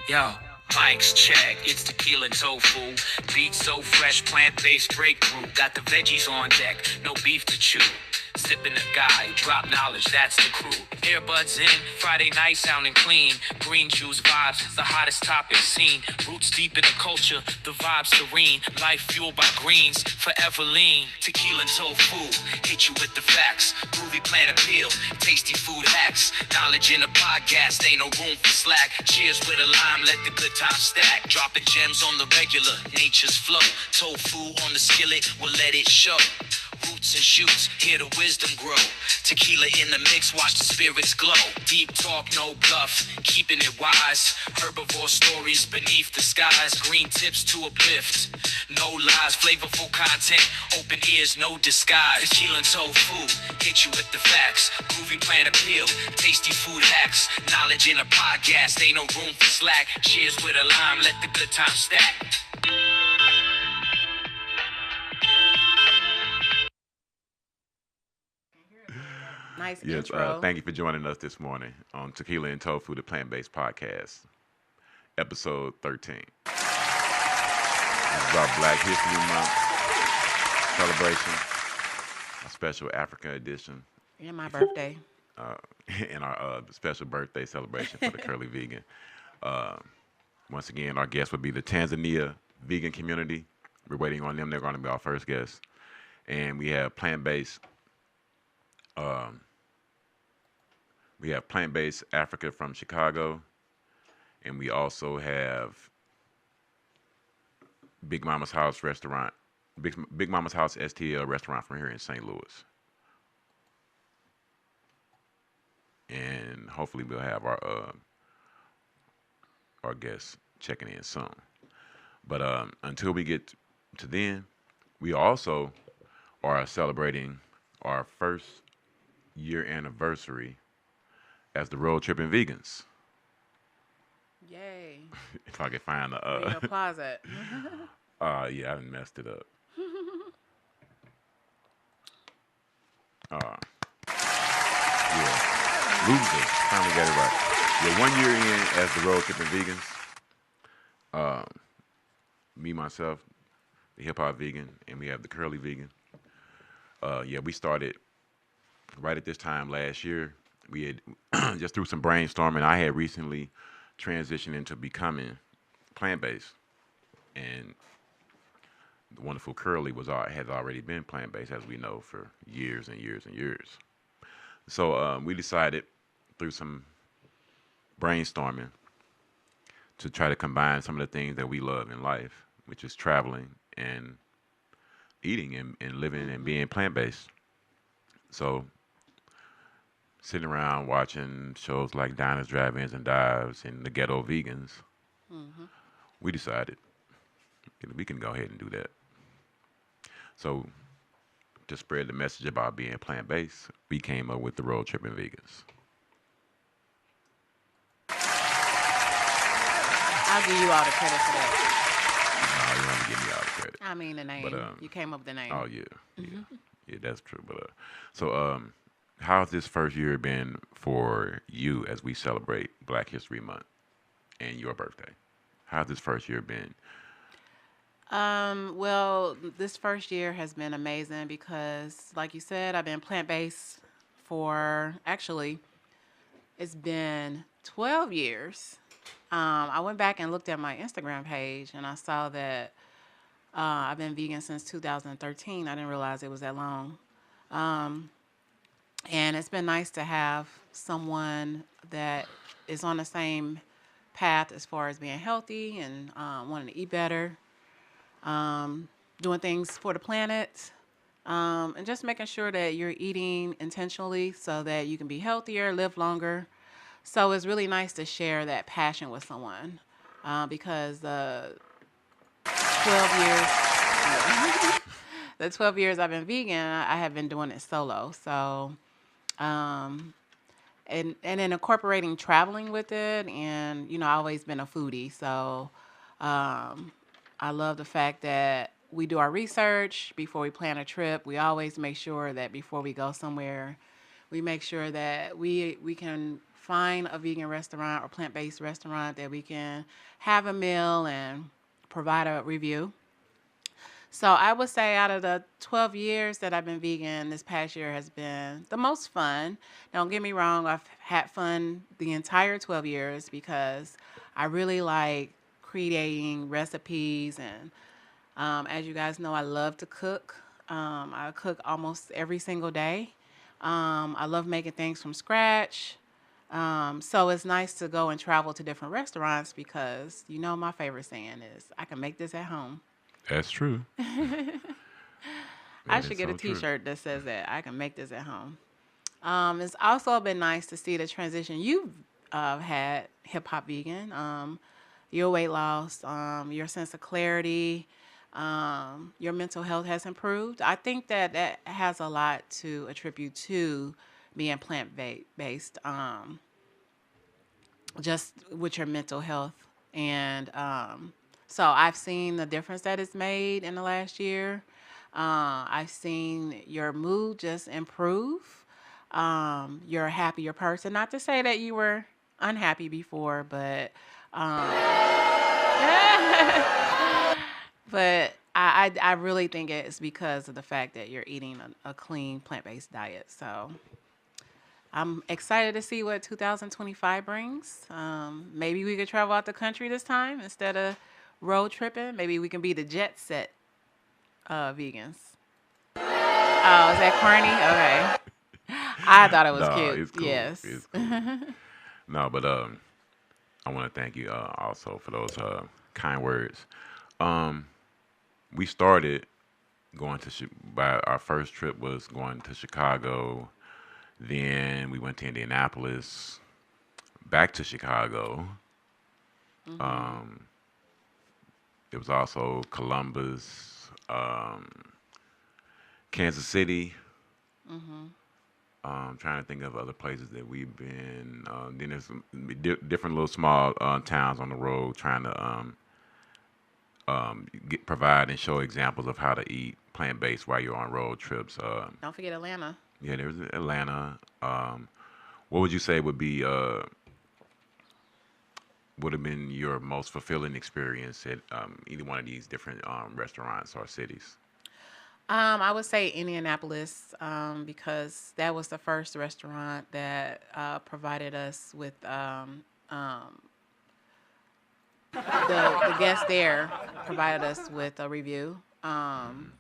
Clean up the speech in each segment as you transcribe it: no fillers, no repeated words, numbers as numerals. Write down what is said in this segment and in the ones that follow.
Yo, Mike's check, it's Tequila and Tofu. Beat so fresh, plant-based breakthrough. Got the veggies on deck, no beef to chew. Sipping the guy, drop knowledge, that's the crew. Earbuds in, Friday night sounding clean. Green juice vibes, the hottest topic seen. Roots deep in the culture, the vibe serene. Life fueled by greens, forever lean. Tequila and Tofu, hit you with the facts. Groovy plan appeal, tasty food hacks. Knowledge in a podcast, ain't no room for slack. Cheers with a lime, let the good times stack. Dropping gems on the regular, nature's flow. Tofu on the skillet, we'll let it show. Roots and shoots, hear the wisdom grow. Tequila in the mix, watch the spirits glow. Deep talk, no bluff, keeping it wise. Herbivore stories beneath the skies. Green tips to uplift, no lies. Flavorful content, open ears, no disguise. Tequila and Tofu, hit you with the facts. Groovy plan appeal, tasty food hacks. Knowledge in a podcast, ain't no room for slack. Cheers with a lime, let the good times stack. Nice Yes, intro. thank you for joining us this morning on Tequila and Tofu, the plant-based podcast, episode 13. This is our Black History Month celebration, a special African edition, And my birthday. and our special birthday celebration for the Curly Vegan. Once again, our guest would be the Tanzania Vegan Community. We're waiting on them. They're going to be our first guest. And we have plant-based Africa from Chicago, and we also have Big Mama's House restaurant, Big Mama's House STL restaurant from here in St. Louis. And hopefully we'll have our guests checking in soon. But until we get to then, we also are celebrating our first year anniversary as the Road Tripping Vegans. Yay. If I can find the Where your closet. yeah, I messed it up. Yeah, loser. Finally got it right. Yeah, 1 year in as the Road Tripping Vegans. Me, myself, the Hip Hop Vegan, and we have the Curly Vegan. Yeah, we started right at this time last year. We had just through some brainstorming. I had recently transitioned into becoming plant-based, and the wonderful Curly has already been plant-based, as we know, for years and years and years. So we decided through some brainstorming to try to combine some of the things that we love in life, which is traveling and eating and living and being plant-based. So sitting around watching shows like Diners, Drive-Ins, and Dives and the Ghetto Vegans, we decided we can go ahead and do that. So to spread the message about being plant-based, we came up with the Road Tripping Vegans. I'll give you all the credit for that. No, you don't have to give me all the credit. I mean the name. But, you came up with the name. Oh, yeah. Yeah, that's true. But so how's this first year been for you as we celebrate Black History Month and your birthday? How's this first year been? Well, this first year has been amazing because, like you said, I've been plant-based for, actually, it's been 12 years. I went back and looked at my Instagram page, and I saw that I've been vegan since 2013. I didn't realize it was that long. And it's been nice to have someone that is on the same path as far as being healthy and wanting to eat better. Doing things for the planet, and just making sure that you're eating intentionally so that you can be healthier, live longer. So it's really nice to share that passion with someone, because the 12 years, the 12 years I've been vegan, I have been doing it solo. So, and then incorporating traveling with it, and I've always been a foodie, so I love the fact that we do our research before we plan a trip. We always make sure that before we go somewhere, we make sure that we can find a vegan restaurant or plant-based restaurant that we can have a meal and provide a review. So I would say out of the 12 years that I've been vegan, this past year has been the most fun. Don't get me wrong, I've had fun the entire 12 years because I really like creating recipes. And as you guys know, I love to cook. I cook almost every single day. I love making things from scratch. So it's nice to go and travel to different restaurants because my favorite saying is, I can make this at home. That's true. I That should is get a so true. T-shirt that says that I can make this at home. It's also been nice to see the transition you've had, hip hop vegan, your weight loss, your sense of clarity, your mental health has improved. I think that that has a lot to attribute to being plant-based, just with your mental health. And so I've seen the difference that it's made in the last year. I've seen your mood just improve. You're a happier person. Not to say that you were unhappy before, but but I really think it's because of the fact that you're eating a clean plant-based diet. So I'm excited to see what 2025 brings. Maybe we could travel out the country this time instead of road tripping. Maybe we can be the jet set vegans. Oh, is that corny? Okay. I thought it was No, cute. it's cool. Yes. It's cool. No, but I want to thank you also for those kind words. Um, we started going to by our first trip was going to Chicago. Then we went to Indianapolis, back to Chicago. Mhm. Um, it was also Columbus, Kansas City. Mhm. Trying to think of other places that we've been. Then there's some different little small towns on the road trying to provide and show examples of how to eat plant based while you're on road trips. Don't forget Atlanta. Yeah, there's Atlanta. What would you say would have been your most fulfilling experience at either one of these different restaurants or cities? I would say Indianapolis, because that was the first restaurant that provided us with the guest there provided us with a review.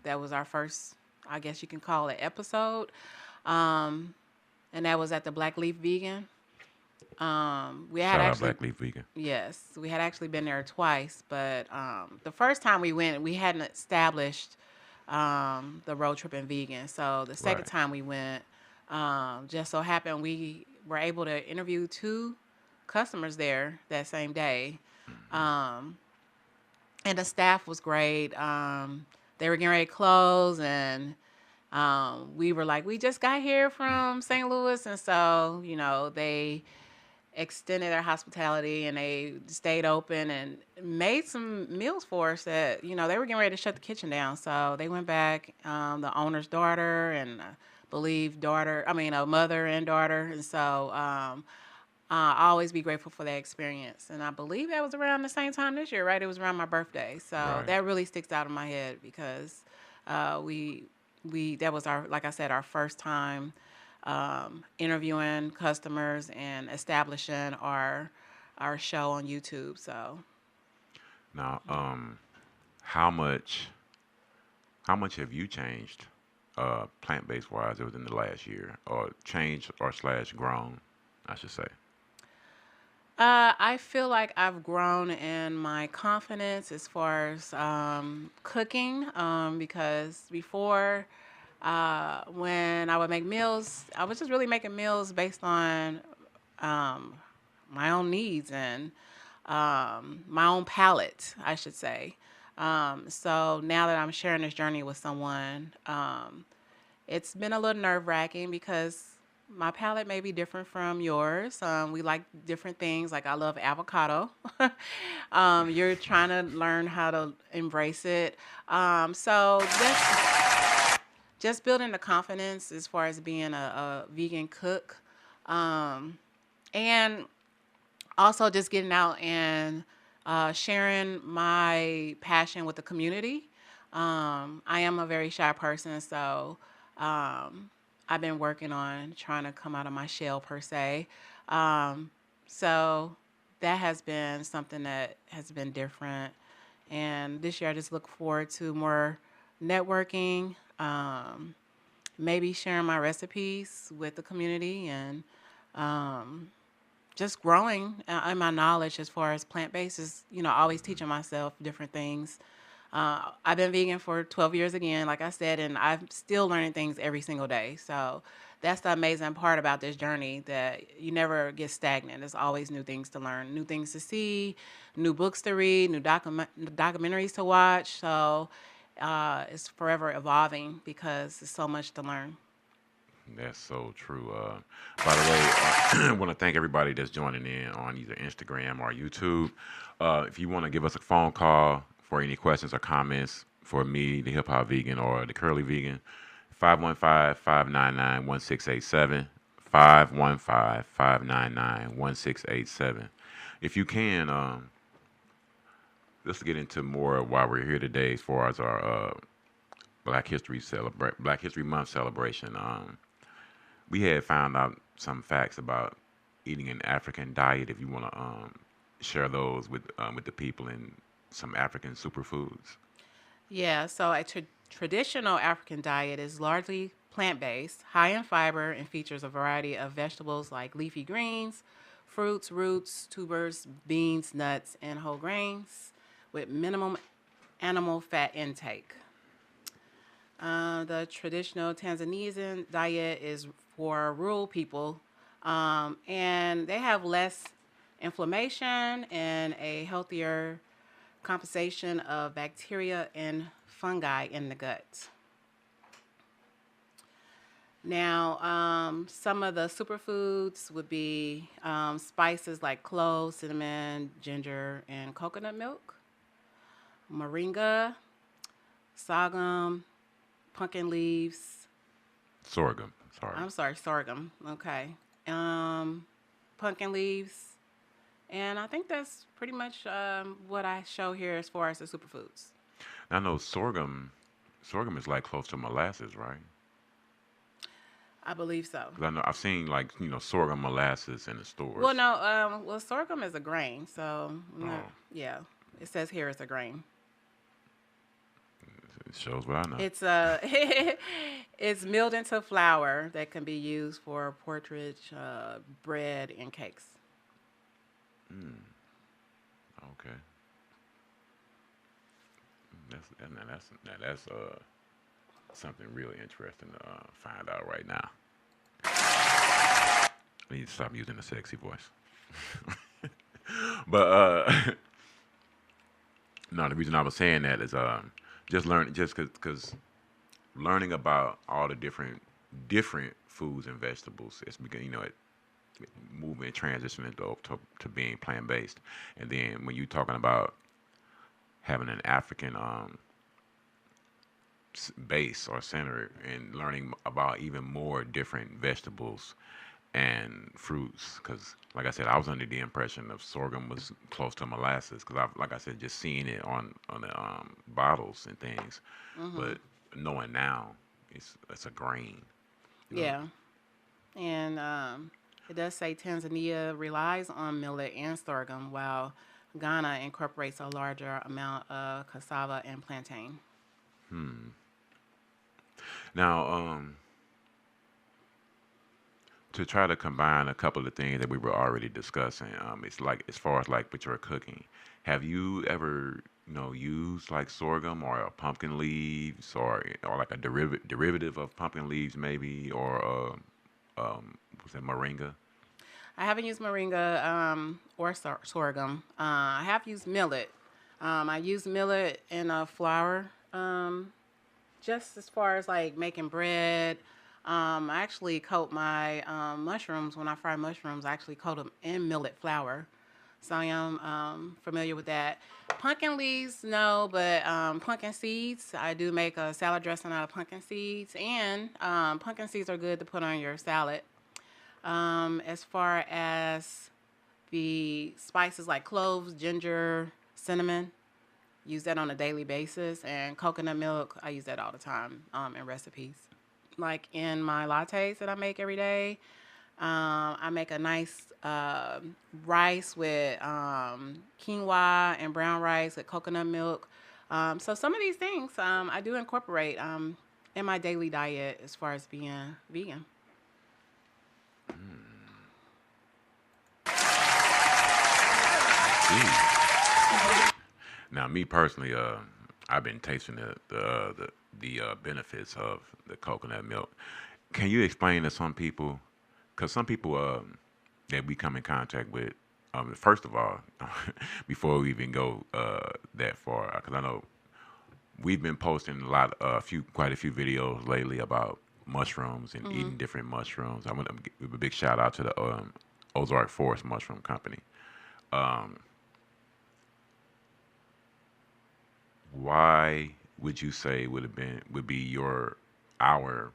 That was our first, I guess you can call it, episode, um, and that was at the Black Leaf Vegan. We had Shout out actually, Black Leaf Vegan. yes, we had actually been there twice, but the first time we went, we hadn't established the road trip and vegan. So the second Right. time we went, just so happened we were able to interview two customers there that same day. Um, and the staff was great. They were getting ready to close, and we were like, we just got here from St. Louis, and so they extended their hospitality and they stayed open and made some meals for us that they were getting ready to shut the kitchen down. So they went back, the owner's daughter and believe daughter, I mean a mother and daughter, and so I always be grateful for that experience. And I believe that was around the same time this year, right? It was around my birthday. So Right. that really sticks out in my head because we that was our, like I said, our first time interviewing customers and establishing our show on YouTube. So Now, how much how much have you changed, plant based wise, within the last year, or changed or slash grown, I should say? I feel like I've grown in my confidence as far as cooking, because before, when I would make meals, I was just really making meals based on um, my own needs and my own palate, I should say. So now that I'm sharing this journey with someone, it's been a little nerve wracking because my palate may be different from yours. We like different things. Like I love avocado. You're trying to learn how to embrace it. So just building the confidence as far as being a vegan cook. Um, And also just getting out and sharing my passion with the community. I am a very shy person, so um, I've been working on trying to come out of my shell per se. Um, so that has been something that has been different. And this year, I just look forward to more networking, maybe sharing my recipes with the community, and um, just growing in my knowledge as far as plant based is, always teaching myself different things. I've been vegan for 12 years again, like I said, and I'm still learning things every single day. So that's the amazing part about this journey, that you never get stagnant. There's always new things to learn, new things to see, new books to read, new documentaries to watch. So it's forever evolving because there's so much to learn. That's so true. By the way, I want to thank everybody that's joining in on either Instagram or YouTube. If you want to give us a phone call for any questions or comments for me, the Hip Hop Vegan, or the Curly Vegan, 515-599-1687. 515-599-1687. If you can, let's get into more while we're here today as far as our Black History Month celebration. We had found out some facts about eating an African diet. If you want to share those with the people, and some African superfoods. Yeah, so a traditional African diet is largely plant based, high in fiber, and features a variety of vegetables like leafy greens, fruits, roots, tubers, beans, nuts, and whole grains with minimum animal fat intake. The traditional Tanzanian diet is for rural people, and they have less inflammation and a healthier compensation of bacteria and fungi in the gut. Now, some of the superfoods would be spices like cloves, cinnamon, ginger, and coconut milk, moringa, sorghum, pumpkin leaves. Sorghum. Sorry. I'm sorry, sorghum. Okay. Pumpkin leaves. And I think that's pretty much what I show here as far as the superfoods. I know sorghum. Sorghum is like close to molasses, right? I believe so. 'Cause I know I've seen like sorghum molasses in the Well, stores. no, sorghum is a grain, so Oh, yeah, it says here it's a grain. it shows what I know. It's it's milled into flour that can be used for porridge, bread, and cakes. Mm, okay, now that's something really interesting to find out right now. I need to stop using the sexy voice. But no, the reason I was saying that is just learn just because learning about all the different foods and vegetables, it's because it moving transitioning to being plant based. And then when you're talking about having an African base or center, and learning about even more different vegetables and fruits, because like I said, I was under the impression of sorghum was close to molasses, because I, like I said, just seeing it on the bottles and things. Hmm. But knowing now, it's a grain, you know. Yeah, and it does say Tanzania relies on millet and sorghum, while Ghana incorporates a larger amount of cassava and plantain. Hmm. Now, to try to combine a couple of things that we were already discussing, it's like as far as like with your cooking, have you ever used like sorghum or pumpkin leaves, or like a derivative of pumpkin leaves maybe, or was it moringa? I haven't used moringa or sorghum. I have used millet. I use millet in a flour, just as far as like making bread. I actually coat my mushrooms when I fry mushrooms. I actually coat them in millet flour. So I am familiar with that. Pumpkin leaves, no, but pumpkin seeds. I do make a salad dressing out of pumpkin seeds, and pumpkin seeds are good to put on your salad. As far as the spices like cloves, ginger, cinnamon, use that on a daily basis. And coconut milk, I use that all the time in recipes. Like in my lattes that I make every day, I make a nice rice with quinoa and brown rice with coconut milk. So some of these things I do incorporate in my daily diet as far as being vegan. Now, me personally, I've been tasting the benefits of the coconut milk. Can you explain to some people? Because some people that we come in contact with, first of all, before we even go that far, because I know we've been posting quite a few videos lately about mushrooms and eating different mushrooms. I want to give a big shout out to the Ozark Forest Mushroom Company. Um, why would you say would be your our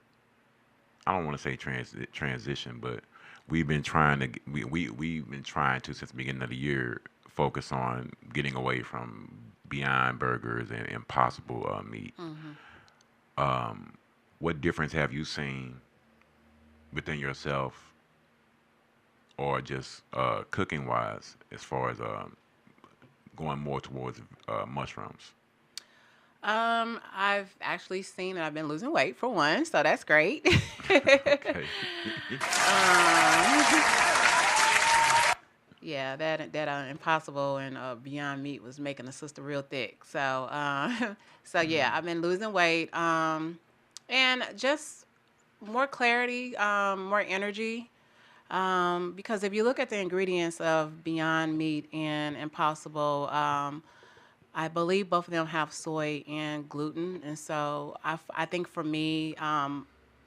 I don't want to say transition, but we've been trying to we've been trying to since the beginning of the year focus on getting away from Beyond Burgers and Impossible meat. Um, what difference have you seen within yourself, or just cooking wise, as far as going more towards mushrooms? I've actually seen that I've been losing weight for one, so that's great. Okay. Yeah, that Impossible and Beyond Meat was making the sister real thick. So, so yeah, Mm, I've been losing weight, and just more clarity, more energy. Because if you look at the ingredients of Beyond Meat and Impossible, I believe both of them have soy and gluten, and so I think for me,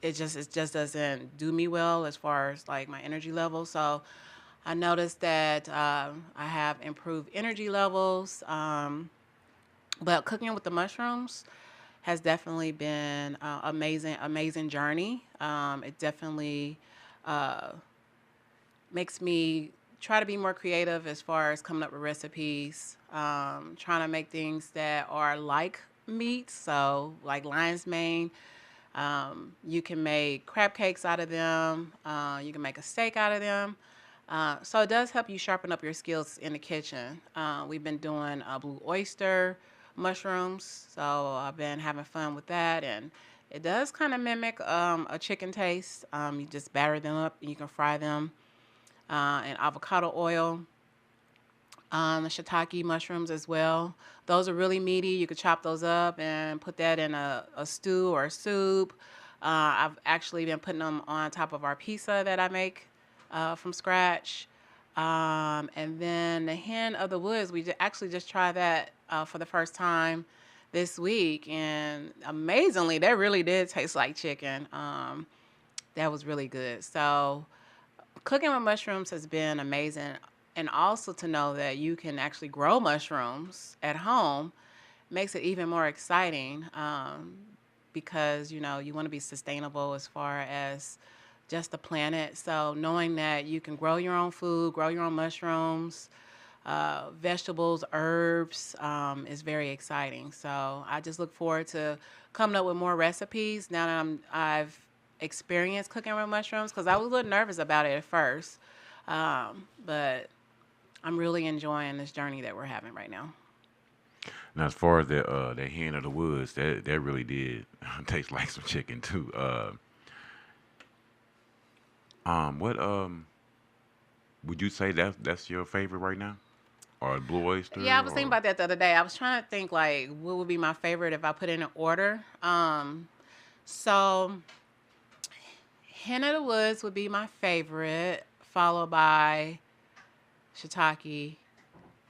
it just doesn't do me well as far as like my energy level. So I noticed that I have improved energy levels. But cooking with the mushrooms has definitely been amazing journey. It definitely uh, makes me try to be more creative as far as coming up with recipes, trying to make things that are like meat. So, like lion's mane, you can make crab cakes out of them, you can make a steak out of them. So, it does help you sharpen up your skills in the kitchen. We've been doing blue oyster mushrooms, so I've been having fun with that. And it does kind of mimic a chicken taste. You just batter them up and you can fry them and avocado oil, shiitake mushrooms as well. Those are really meaty. You could chop those up and put that in a stew or a soup. I've actually been putting them on top of our pizza that I make from scratch. And then the hen of the woods, actually just tried that for the first time this week. And amazingly, that really did taste like chicken. That was really good. So, cooking with mushrooms has been amazing. And also to know that you can actually grow mushrooms at home makes it even more exciting because, you want to be sustainable as far as just the planet. So knowing that you can grow your own food, grow your own mushrooms, vegetables, herbs is very exciting. So I just look forward to coming up with more recipes now that I've experienced cooking with mushrooms because I was a little nervous about it at first. But I'm really enjoying this journey that we're having right now. Now, as far as the hen of the woods, that really did taste like some chicken too. What would you say that's your favorite right now, or blue Yeah, I oyster, was thinking or about that the other day. I was trying to think like what would be my favorite if I put in an order. So hen of the woods would be my favorite, followed by shiitake,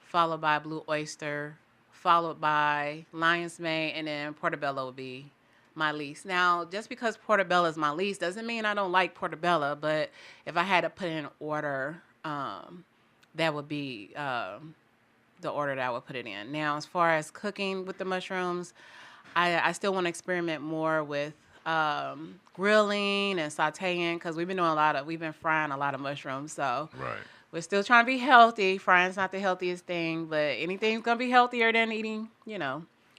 followed by blue oyster, followed by lion's mane, and then portobello would be my least. Now, just because portobello is my least doesn't mean I don't like portobello, but if I had to put in an order, that would be the order that I would put it in. Now, as far as cooking with the mushrooms, I still want to experiment more with grilling and sauteing because we've been frying a lot of mushrooms. So Right. we're still trying to be healthy. Frying's not the healthiest thing, but anything's gonna be healthier than eating,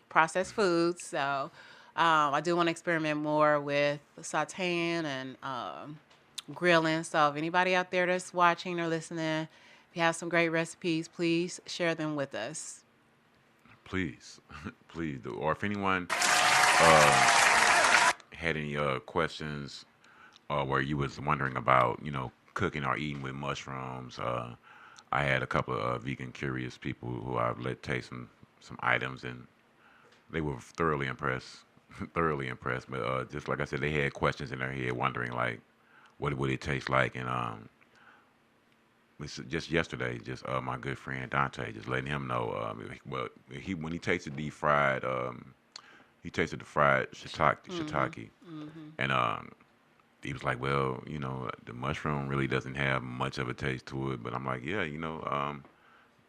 processed foods. So I do want to experiment more with sauteing and grilling. So if anybody out there that's watching or listening, if you have some great recipes, please share them with us. Please, please do. Or if anyone had any questions where you was wondering about, cooking or eating with mushrooms, I had a couple of vegan curious people who I've let taste some items, and they were thoroughly impressed. Thoroughly impressed. But just like I said, they had questions in their head, wondering like, what would it taste like? And just yesterday, just my good friend Dante, just letting him know. Well, when he tasted the fried, he tasted the fried shiitake, and he was like, well, the mushroom really doesn't have much of a taste to it. But I'm like, yeah,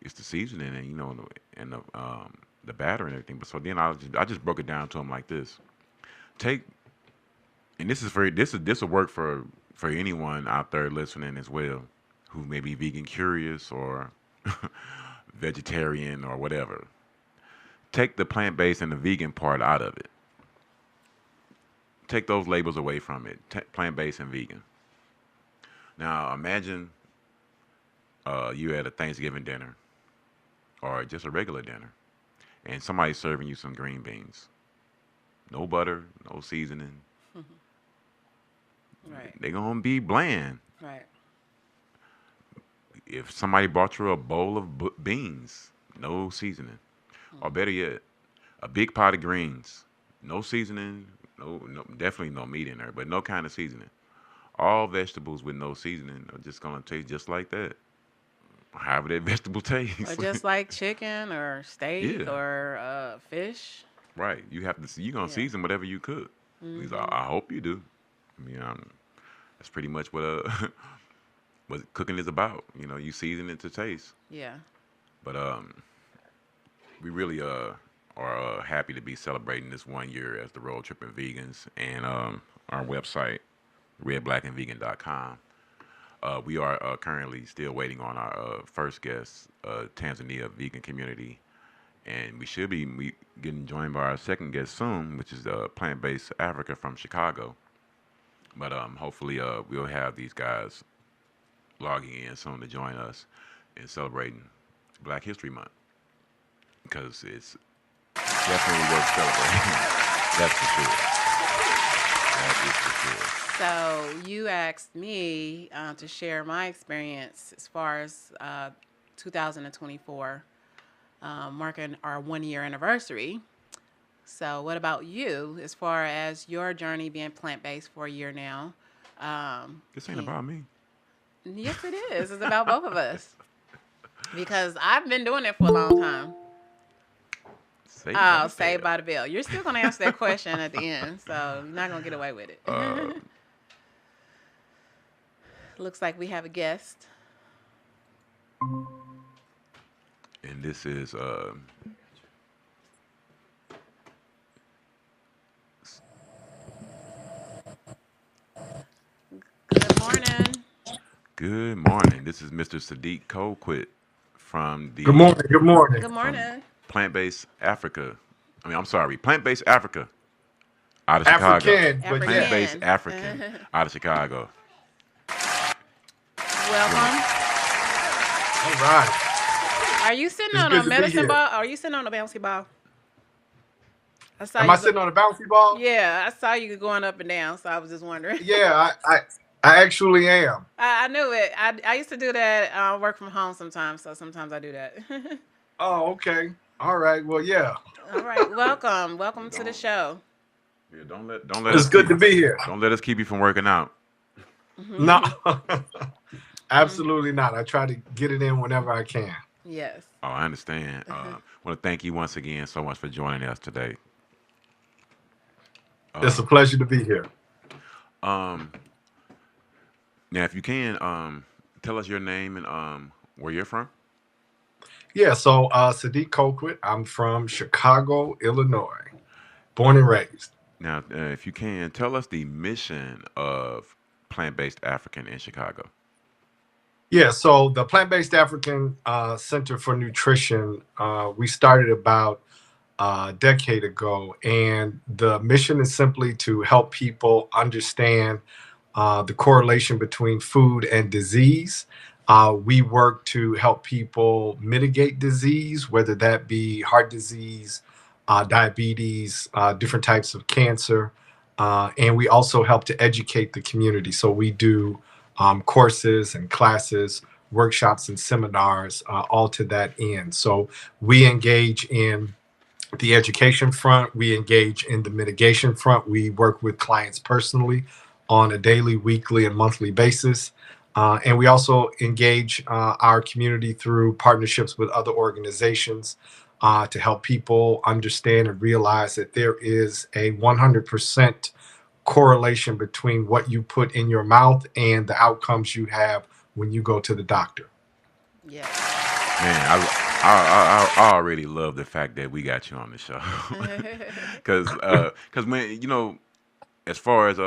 it's the seasoning and the batter and everything. But so then I just broke it down to him like this: take, and this will work for anyone out there listening as well, who may be vegan curious or vegetarian or whatever. Take the plant based and the vegan part out of it. Take those labels away from it. Plant based and vegan. Now imagine you at a Thanksgiving dinner or just a regular dinner, and somebody's serving you some green beans. No butter, no seasoning. Right. They're gonna be bland. Right. If somebody brought you a bowl of beans, no seasoning, or better yet, a big pot of greens, no seasoning, no, definitely no meat in there, but no kind of seasoning. All vegetables with no seasoning are just gonna taste just like that. However that vegetable tastes. Or just like chicken or steak Yeah. or fish. Right. You're gonna Yeah. season whatever you cook. At least I hope you do. I mean, that's pretty much what what cooking is about. You season it to taste. Yeah. But we really are happy to be celebrating this 1 year as the Road Tripping Vegans, and our website redblackandvegan.com. We are currently still waiting on our first guest, Tanzania Vegan Community, and we should be getting joined by our second guest soon, which is Plant-Based Africa from Chicago. But hopefully we'll have these guys logging in soon to join us in celebrating Black History Month, because it's definitely worth celebrating. That's for sure. That is for sure. So you asked me to share my experience as far as 2024, marking our 1 year anniversary. So what about you as far as your journey being plant-based for a year now? This ain't about me. Yes, it is. It's about both of us. Because I've been doing it for a long time. Saved by the Bell. You're still going to answer that question at the end, so you're not going to get away with it. Looks like we have a guest. And this is Good morning. good morning. This is Mr. Sadik Coquit from the Good morning. Good morning. Good morning. Plant-Based Africa. I'm sorry, Plant-Based Africa out of Chicago. African, but yeah. Plant-Based African out of Chicago. Welcome. All right. Are you sitting It's on good a to be medicine here. ball? Or are you sitting on a bouncy ball? I saw Am you I sitting on a bouncy ball? Yeah, I saw you going up and down, so I was just wondering. Yeah, I actually am. I knew it. I used to do that. Work from home sometimes, so sometimes I do that. Oh, okay. All right. Well, yeah. All right, welcome to the show. Yeah, don't let It's us good to be here. don't let us keep you from working out. No, absolutely not. I try to get it in whenever I can. Yes. Oh, I understand. I want to thank you once again so much for joining us today. It's a pleasure to be here. Now, if you can, tell us your name and where you're from. Yeah. So, Sadik Coquit. I'm from Chicago, Illinois, born and raised. Now, if you can, tell us the mission of Plant-Based African in Chicago. Yeah, so the Plant-Based African Center for Nutrition, we started about a decade ago, and the mission is simply to help people understand the correlation between food and disease. We work to help people mitigate disease, whether that be heart disease, diabetes, different types of cancer. And we also help to educate the community. So we do courses and classes, workshops and seminars, all to that end. So we engage in the education front, we engage in the mitigation front. We work with clients personally on a daily, weekly, and monthly basis. And we also engage our community through partnerships with other organizations to help people understand and realize that there is a 100% correlation between what you put in your mouth and the outcomes you have when you go to the doctor. Yes. Man, I already love the fact that we got you on the show, cause when as far as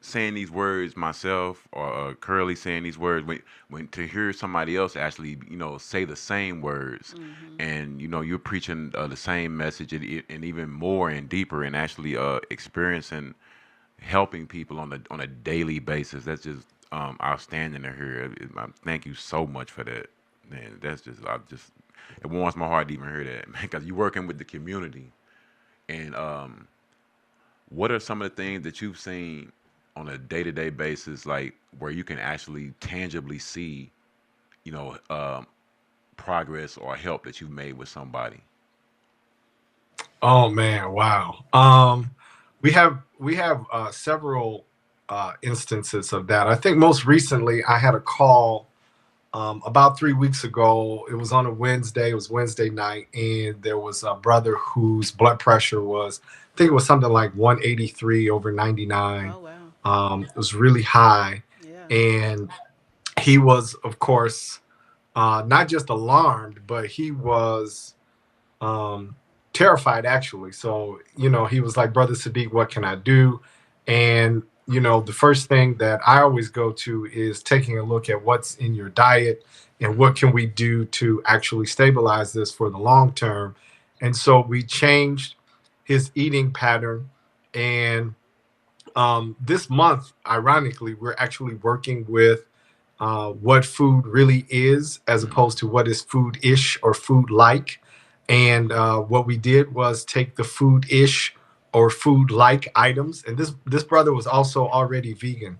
saying these words myself or Curly saying these words, when to hear somebody else actually say the same words, and you're preaching the same message and even more and deeper and actually experiencing helping people on a daily basis. That's just outstanding to hear. Thank you so much for that, man. That's just it warms my heart to even hear that, man. Because you're working with the community, and what are some of the things that you've seen on a day-to-day basis, like where you can actually tangibly see, you know, um, progress or help that you've made with somebody? Oh man, wow. We have several instances of that. I think most recently I had a call about 3 weeks ago. It was on a Wednesday. It was Wednesday night, and there was a brother whose blood pressure was, I think it was something like 183 over 99. Oh wow. It was really high, Yeah. and he was, of course, not just alarmed, but he was um, terrified actually. So, he was like, Brother Sadiq, what can I do? And, the first thing that I always go to is taking a look at what's in your diet and what can we do to actually stabilize this for the long term. And so we changed his eating pattern. And this month, ironically, we're actually working with what food really is as opposed to what is food-ish or food-like. And what we did was take the food-ish or food-like items, and this brother was also already vegan.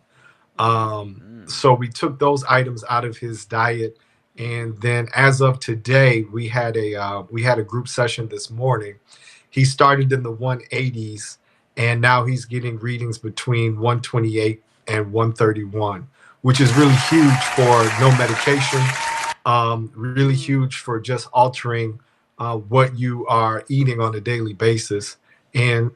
Mm. So we took those items out of his diet, and then as of today, we had a group session this morning. He started in the 180s, and now he's getting readings between 128 and 131, which is really huge for no medication. Really huge for just altering what you are eating on a daily basis, and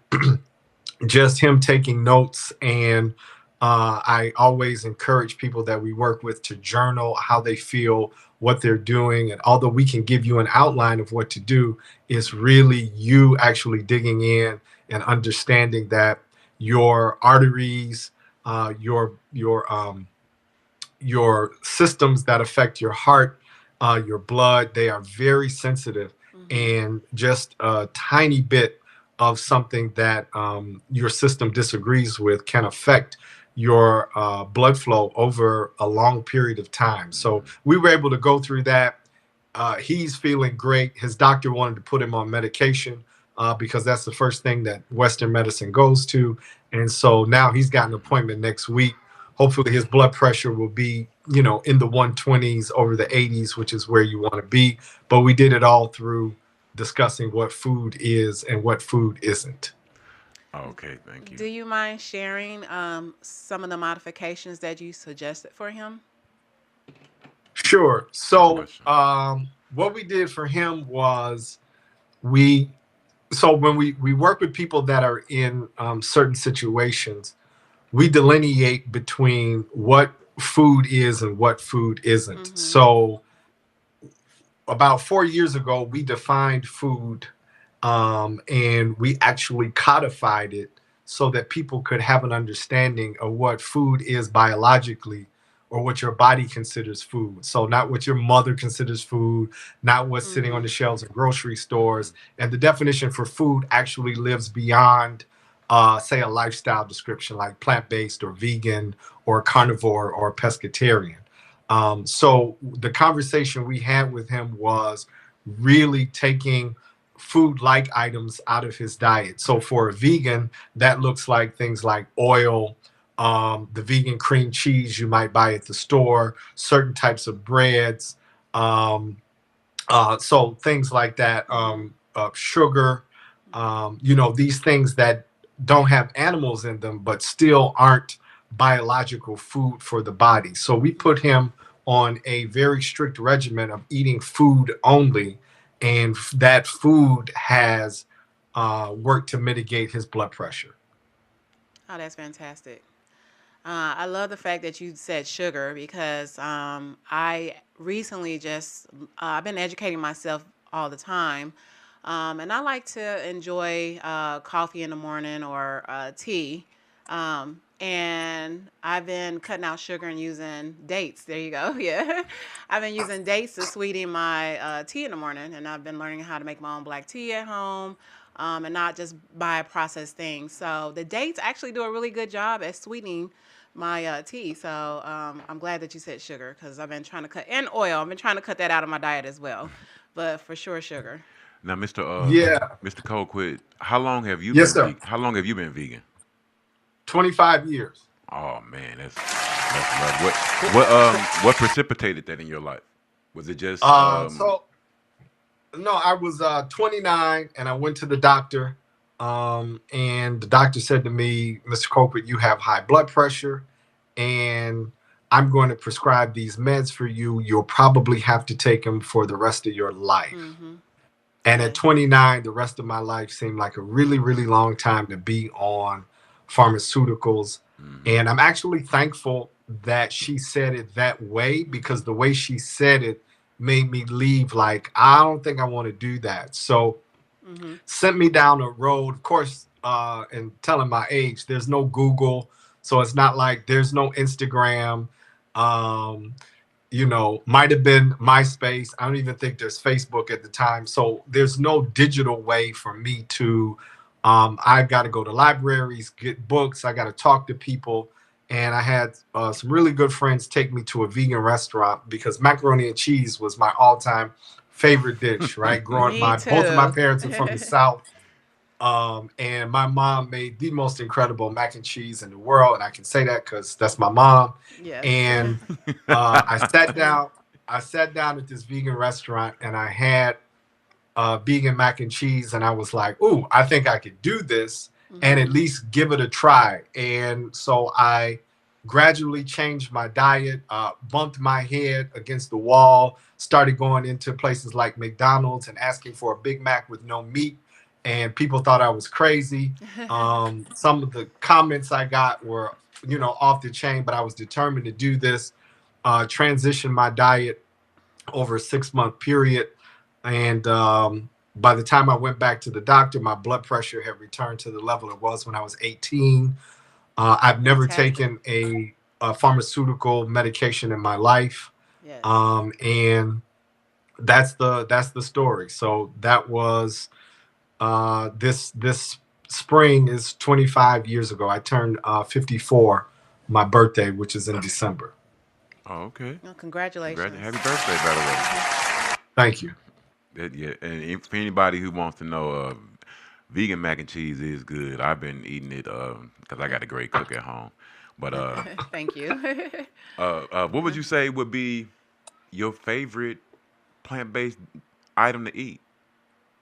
just him taking notes. And I always encourage people that we work with to journal how they feel, what they're doing. And although we can give you an outline of what to do, it's really you actually digging in and understanding that your arteries, your systems that affect your heart, your blood, they are very sensitive. Mm-hmm. And just a tiny bit of something that your system disagrees with can affect your blood flow over a long period of time. So we were able to go through that. He's feeling great. His doctor wanted to put him on medication because that's the first thing that Western medicine goes to. And so now he's got an appointment next week. Hopefully his blood pressure will be, in the 120s over the 80s, which is where you want to be. But we did it all through discussing what food is and what food isn't. Okay, thank you. Do you mind sharing some of the modifications that you suggested for him? Sure. Good So question. what we did for him was we so when we work with people that are in certain situations, we delineate between what food is and what food isn't. Mm-hmm. So about 4 years ago, we defined food, and we actually codified it so that people could have an understanding of what food is biologically, or what your body considers food. So not what your mother considers food, not what's sitting on the shelves of grocery stores. And the definition for food actually lives beyond, say, a lifestyle description like plant-based or vegan or carnivore or pescatarian. So the conversation we had with him was really taking food-like items out of his diet. So for a vegan, that looks like things like oil, the vegan cream cheese you might buy at the store, certain types of breads, so things like that, sugar, these things that don't have animals in them, but still aren't biological food for the body. So we put him on a very strict regimen of eating food only, and that food has worked to mitigate his blood pressure. Oh, that's fantastic. I love the fact that you said sugar because I recently I've been educating myself all the time. And I like to enjoy coffee in the morning or tea. And I've been cutting out sugar and using dates. There you go. Yeah. I've been using dates to sweeten my tea in the morning. And I've been learning how to make my own black tea at home, and not just buy processed things. So the dates actually do a really good job at sweetening my tea. So I'm glad that you said sugar because I've been trying to cut, and oil. I've been trying to cut that out of my diet as well. But for sure, sugar. Now, Yeah. Mr. Coquit, how long have you Yes, been sir. vegan? How long have you been vegan? 25 years. Oh man, that's love. What precipitated that in your life? Was it just So no, I was 29 and I went to the doctor. And the doctor said to me, Mr. Copeland, you have high blood pressure and I'm going to prescribe these meds for you. You'll probably have to take them for the rest of your life. Mm-hmm. And at Okay. 29, the rest of my life seemed like a really, really long time to be on pharmaceuticals. mhm. And I'm actually thankful that she said it that way, because the way she said it made me leave like, I don't think I want to do that. So Mm-hmm. sent me down a road, of course, and telling my age, there's no Google. So it's not like there's no Instagram. Um, might have been MySpace. I don't even think there's Facebook at the time. So there's no digital way for me to, I got to go to libraries, get books. I got to talk to people. And I had some really good friends take me to a vegan restaurant because macaroni and cheese was my all-time favorite dish, right? Growing, Me both of my too. parents are from the South. And my mom made the most incredible mac and cheese in the world, and I can say that because that's my mom. Yes. And I sat down. I sat down at this vegan restaurant, and I had vegan mac and cheese, and I was like, "Ooh, I think I could do this, and Mm-hmm. at least give it a try." And so I gradually changed my diet, bumped my head against the wall, started going into places like McDonald's and asking for a Big Mac with no meat, and people thought I was crazy. Some of the comments I got were, off the chain, but I was determined to do this. Transition my diet over a 6-month period. And by the time I went back to the doctor, my blood pressure had returned to the level it was when I was 18. I've never Fantastic. taken a pharmaceutical medication in my life. Yes. And that's the story. So that was this spring is 25 years ago. I turned 54, my birthday, which is in December. Oh, okay. Well, Happy congratulations. birthday, by the way. Mm-hmm. Thank you. Yeah, and for anybody who wants to know, vegan mac and cheese is good. I've been eating it because I got a great cook at home. But Thank you. what would you say would be your favorite plant-based item to eat?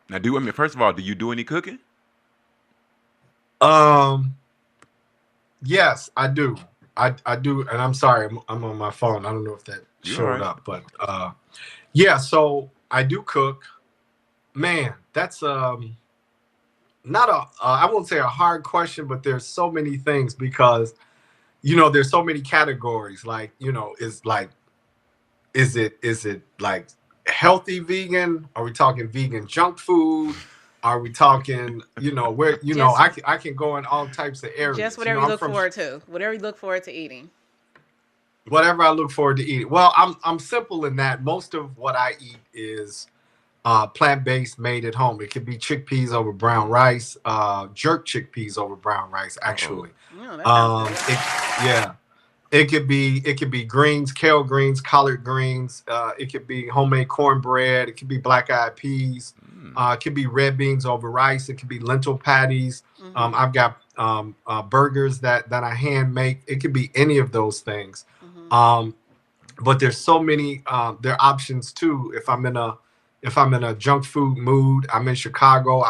Now, first of all, do you do any cooking? Um, yes, I do. I do, and I'm sorry, I'm on my phone. I don't know if that You all showed right? up, but yeah. So I do cook. Man, that's not I won't say a hard question, but there's so many things because there's so many categories. Like is it like healthy vegan? Are we talking vegan junk food? Are we talking, where, Just I can go in all types of just areas. whatever you I'm look from forward to. Whatever you look forward to eating. whatever I look forward to eating. Well, I'm simple in that most of what I eat is plant-based, made at home. It could be chickpeas over brown rice, jerk chickpeas over brown rice, Uh-oh. actually. Oh, that sounds good. Yeah. It could be greens, kale greens, collard greens. It could be homemade cornbread. It could be black eyed peas. Mm. It could be red beans over rice. It could be lentil patties. Mm-hmm. I've got burgers that I hand make. It could be any of those things. Mm-hmm. Um, but there's so many there are options too. If I'm in a junk food mood, I'm in Chicago.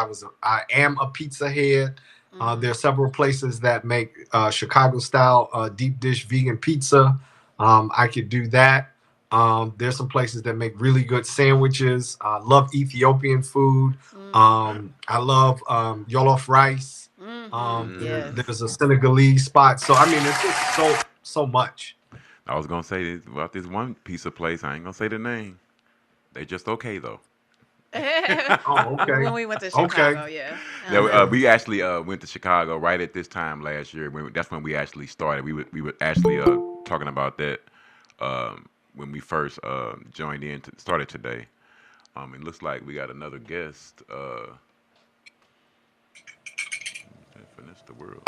I am a pizza head. Mm-hmm. There are several places that make Chicago style deep dish vegan pizza. I could do that. There's some places that make really good sandwiches. I love Ethiopian food. I love Yolof rice. Mm-hmm. Yes. There's a Senegalese spot. So I mean, it's just so much. I was gonna say this, about this one pizza place. I ain't gonna say the name. They just okay though. Oh, okay. When we went to Okay. Chicago, yeah. Yeah, Uh-huh. we actually went to Chicago right at this time last year. That's when we actually started. We were actually talking about that when we first joined in. Started today. It looks like we got another guest. Finish the world.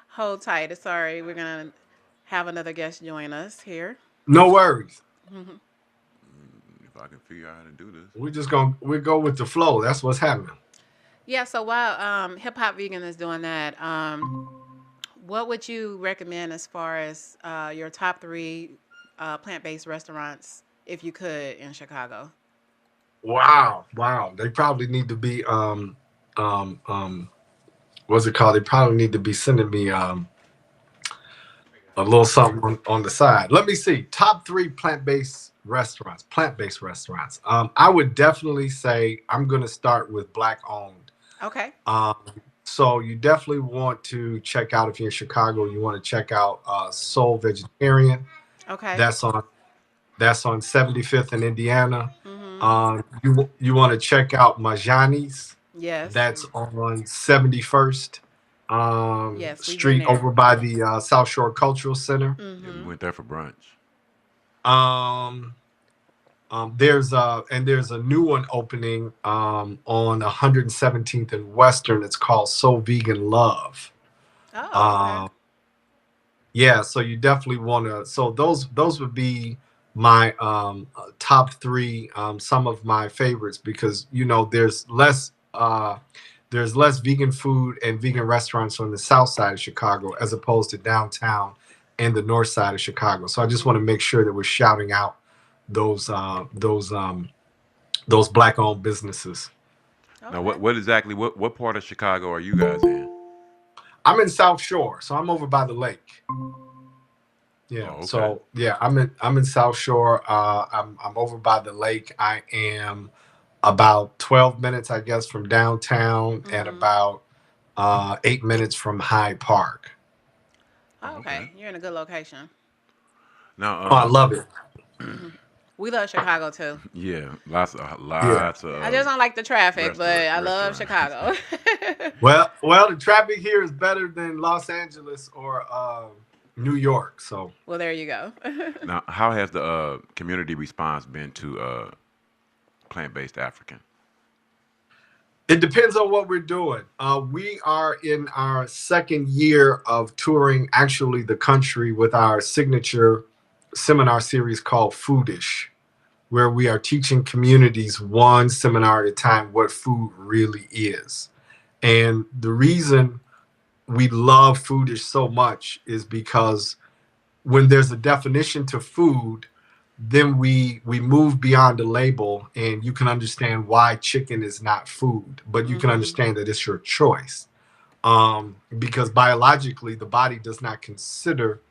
Hold tight. Sorry, we're gonna have another guest join us here. No worries. If I can figure out how to do this. We go with the flow. That's what's happening. Yeah. So while Hip Hop Vegan is doing that, what would you recommend as far as your top three plant-based restaurants, if you could, in Chicago? Wow. They probably need to be what's it called? They probably need to be sending me a little something on the side. Let me see. Top three plant-based restaurants. Plant-based restaurants. I would definitely say I'm gonna start with black owned. Okay. Um, so you definitely want to check out if you're in Chicago. You want to check out Soul Vegetarian. Okay. That's on 75th in Indiana. Mm-hmm. You want to check out Majani's. Yes. That's on 71st Yes, we've been Street there. over by the South Shore Cultural Center. Yeah, we Mm-hmm. went there for brunch. Um, there's a new one opening on 117th and Western. It's called So Vegan Love. Oh, okay. Um, yeah, so you definitely want to. So those would be my top three. Some of my favorites because there's less vegan food and vegan restaurants on the south side of Chicago as opposed to downtown and the north side of Chicago. So I just want to make sure that we're shouting out those black owned businesses. Now, Okay. what exactly? What part of Chicago are you guys in? I'm in South Shore, so I'm over by the lake. Yeah. Oh, okay. So yeah, I'm in South Shore. I'm over by the lake. I am about 12 minutes, I guess, from downtown and Mm-hmm. about 8 minutes from Hyde Park. Oh, Oh, okay. okay. You're in a good location. Now, Oh, I love it. Mm-hmm. We love Chicago too. yeah, lots of I just don't like the traffic, but I love restaurants. Chicago. Well, the traffic here is better than Los Angeles or New York. So Well, there you go. Now, how has the community response been to plant-based African? it depends on what we're doing. We are in our second year of touring, actually, the country with our signature seminar series called Foodish, where we are teaching communities one seminar at a time what food really is. And the reason we love Foodish so much is because when there's a definition to food, then we move beyond the label and you can understand why chicken is not food, but you can Mm-hmm. understand that it's your choice. Because biologically, the body does not consider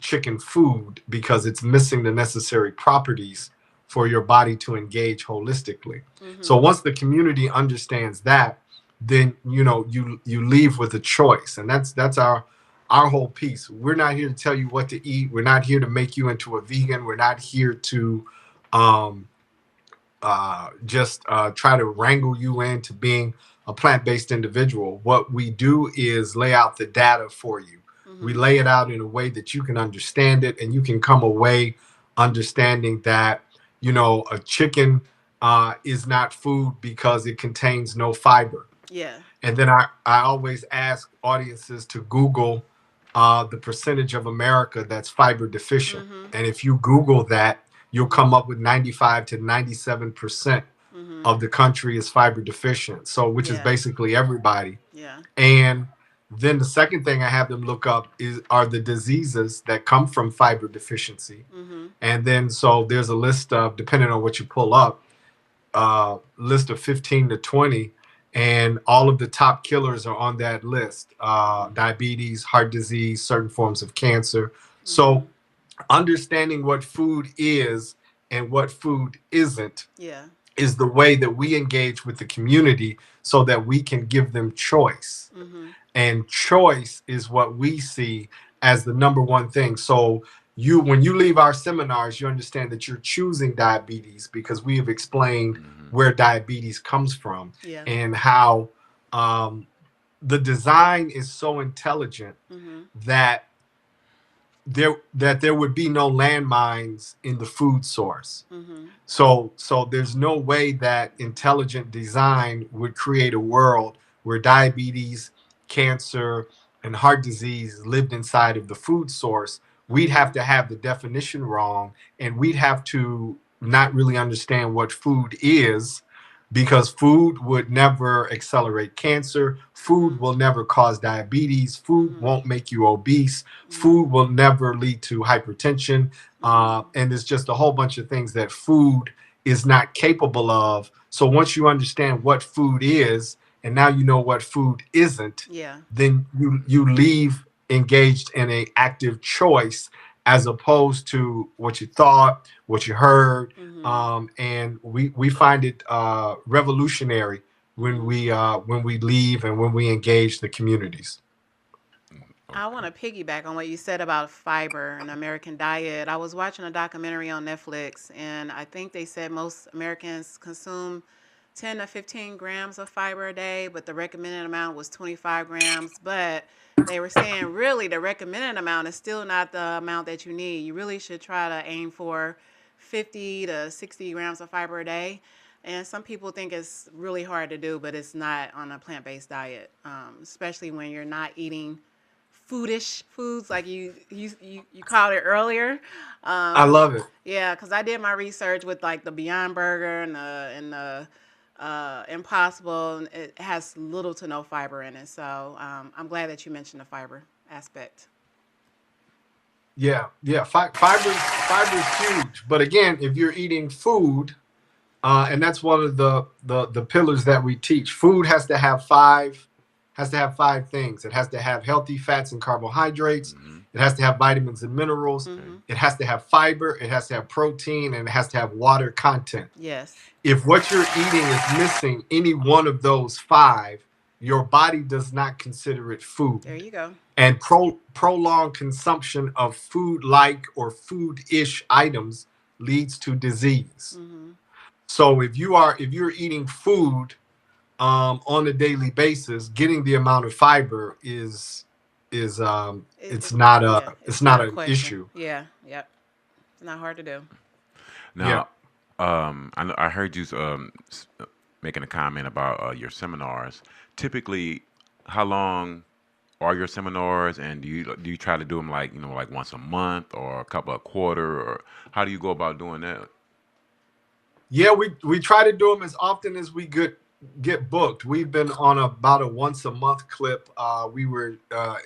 chicken food because it's missing the necessary properties for your body to engage holistically. So Mm-hmm. once the community understands that, then you leave with a choice, and that's our whole piece. We're not here to tell you what to eat. We're not here to make you into a vegan. We're not here to just try to wrangle you into being a plant-based individual. What we do is lay out the data for you. We Mm-hmm. lay it out in a way that you can understand it, and you can come away understanding that a chicken is not food because it contains no fiber. Yeah. And then I always ask audiences to Google the percentage of America that's fiber deficient. Mm-hmm. And if you Google that, you'll Mm-hmm. come up with 95 to 97% Mm-hmm. of the country is fiber deficient. So, which is Yeah. basically everybody. Yeah. And then the second thing I have them look up are the diseases that come from fiber deficiency. Mm-hmm. And then so there's a list of, depending on what you pull up, list of 15 to 20, and all of the top killers are on that list: diabetes, heart disease, certain forms of cancer. Mm-hmm. So understanding what food is and what food isn't Yeah. is the way that we engage with the community so that we can give them choice. Mm-hmm. And choice is what we see as the number one thing. So when you leave our seminars, you understand that you're choosing diabetes because we have explained Mm-hmm. where diabetes comes from Yeah. and how um, the design is so intelligent Mm-hmm. that there would be no landmines in the food source. Mm-hmm. So there's no way that intelligent design would create a world where diabetes, cancer, and heart disease lived inside of the food source. We'd Mm-hmm. have to have the definition wrong, and we'd have to not really understand what food is, because food would never accelerate cancer. Mm-hmm. Food will never cause diabetes. Food Mm-hmm. won't make you obese. Mm-hmm. Food will never lead to hypertension. Mm-hmm. And there's just a whole bunch of things that food is not capable of. So once you understand what food is, and now you know what food isn't, Yeah. then you leave engaged in a active choice as opposed to what you thought, what you heard. Mm-hmm. And we find it revolutionary Mm-hmm. when we leave and when we engage the communities. I want Okay. to piggyback on what you said about fiber and the American diet. I was watching a documentary on Netflix, and I think they said most Americans consume 10 to 15 grams of fiber a day, but the recommended amount was 25 grams. But they were saying really the recommended amount is still not the amount that you need. You really should try to aim for 50 to 60 grams of fiber a day. And some people think it's really hard to do, but it's not on a plant based diet, especially when you're not eating foodish foods like you called it earlier. I Um, love it. yeah, because I did my research with like the Beyond Burger and the Impossible, and it has little to no fiber in it. So I'm glad that you mentioned the fiber aspect. Yeah, yeah. Fiber's huge. But again, if you're eating food, and that's one of the pillars that we teach. Food has to have five things. It has to have healthy fats and carbohydrates. Mm-hmm. It has to have vitamins and minerals. Okay. Mm-hmm. It has to have fiber. It has to have protein, and it has to have water content. Yes. If what you're eating is missing any one of those five, your body does not consider it food. There you go. And prolonged consumption of food-like or food-ish items leads to disease. Mm-hmm. So if you're eating food on a daily basis, getting the amount of fiber is it's not a Yeah, it's it's not not a an question. issue. Yeah. Yep. It's not hard to do. Yeah. Now, I heard you making a comment about your seminars. Typically, how long are your seminars, and do you try to do them like like once a month or a couple of quarter, or how do you go about doing that? Yeah, we try to do them as often as we get booked. We've been on about a once a month clip. We were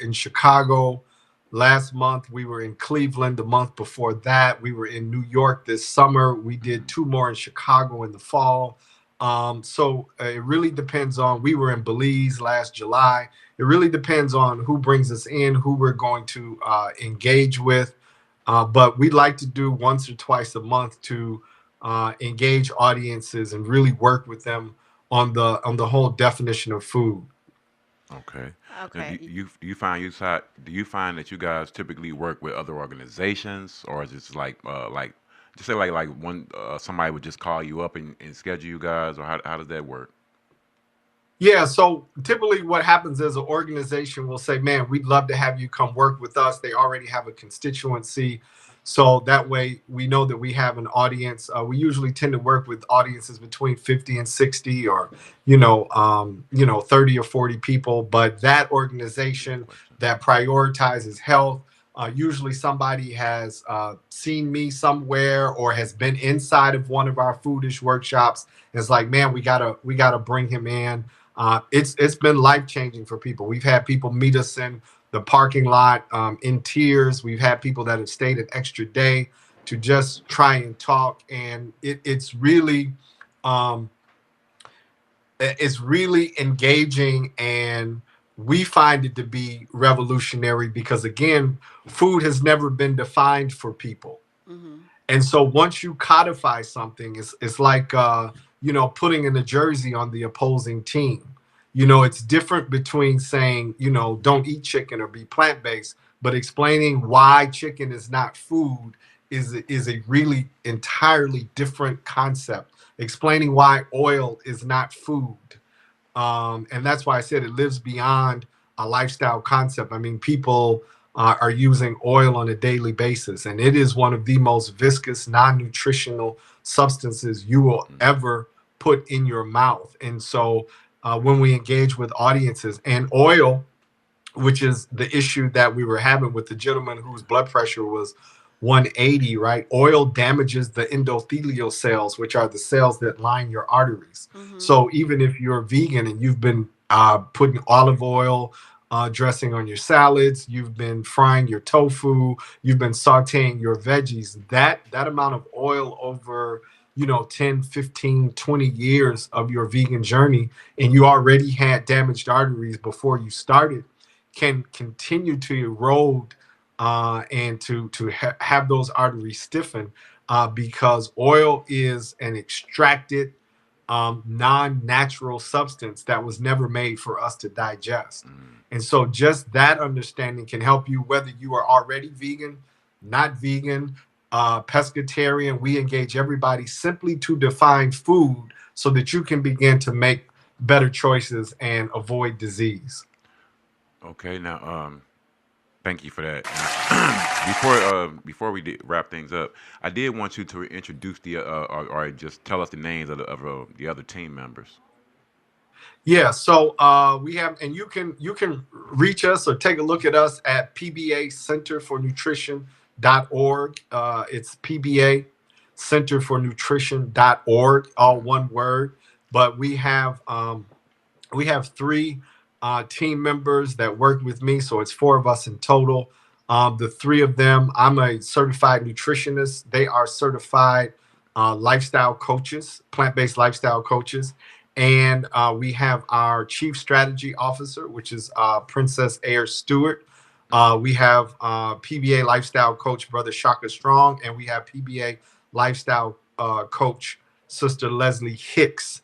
in Chicago last month. We were in Cleveland the month before that. We were in New York this summer. We did two more in Chicago in the fall. So it really depends on. We were in Belize last July. It really depends on who brings us in, who we're going to engage with. But we like to do once or twice a month to engage audiences and really work with them on the whole definition of food. Okay. Now, Okay. do you find that you guys typically work with other organizations, or is it like Just say like one somebody would just call you up and schedule you guys, or how does that work? Yeah, so typically what happens is an organization will say, man, we'd love to have you come work with us. They already have a constituency. So that way we know that we have an audience. We usually tend to work with audiences between 50 and 60 or, 30 or 40 people. But that Good organization question. that prioritizes health, usually somebody has seen me somewhere or has been inside of one of our foodish workshops. It's like, man, we gotta bring him in. It's been life changing for people. We've had people meet us in the parking lot in tears. We've had people that have stayed an extra day to just try and talk, and um, it's really engaging, and we find it to be revolutionary because again, food has never been defined for people. Mhm. And so once you codify something, it's like putting in a jersey on the opposing team. It's different between saying, don't eat chicken or be plant-based, but explaining why chicken is not food is a really entirely different concept. Explaining why oil is not food. And that's why I said it lives beyond a lifestyle concept. I mean, people are using oil on a daily basis, and it is one of the most viscous, non-nutritional substances you will Mm. ever put in your mouth. And so, when we engage with audiences and oil, which is the issue that we were having with the gentleman whose blood pressure was 180, right? Oil damages the endothelial cells, which are the cells that line your arteries. Mhm. So even if you're vegan and you've been putting olive oil dressing on your salads, you've been frying your tofu, you've been sauteing your veggies, that amount of oil over 10, 15, 20 years of your vegan journey, and you already had damaged arteries before you started, can continue to erode and to have those arteries stiffen because oil is an extracted non-natural substance that was never made for us to digest. Mm. And so just that understanding can help you whether you are already vegan, not vegan, pescatarian. We engage everybody simply to define food so that you can begin to make better choices and avoid disease. Okay, now thank you for that. Before we wrap things up, I did want you to introduce or just tell us the names of the other team members. Yeah, so we have, and you can reach us or take a look at us at PBA Center for Nutrition.org. It's PBA Center for Nutrition.org, all Mm. one word. But we have three team members that work with me, so it's four of us in total. The three of them, I'm a certified nutritionist. They are certified lifestyle coaches, plant-based lifestyle coaches. And we have our chief strategy officer, which is Princess Air Stewart. We have PBA lifestyle coach, Brother Shaka Strong, and we have PBA lifestyle coach, Sister Leslie Hicks,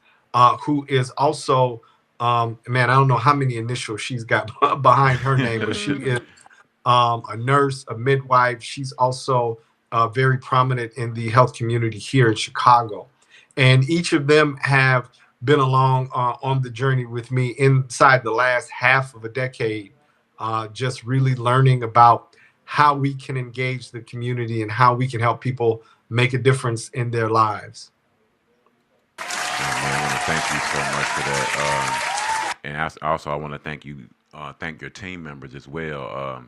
who is also man, I don't know how many initials she's got behind her name, but she is a nurse, a midwife. She's also very prominent in the health community here in Chicago. And each of them have been along on the journey with me inside the last half of a decade, just really learning about how we can engage the community and how we can help people make a difference in their lives. Man, I want to thank you so much for that. And also, I want to thank your team members as well.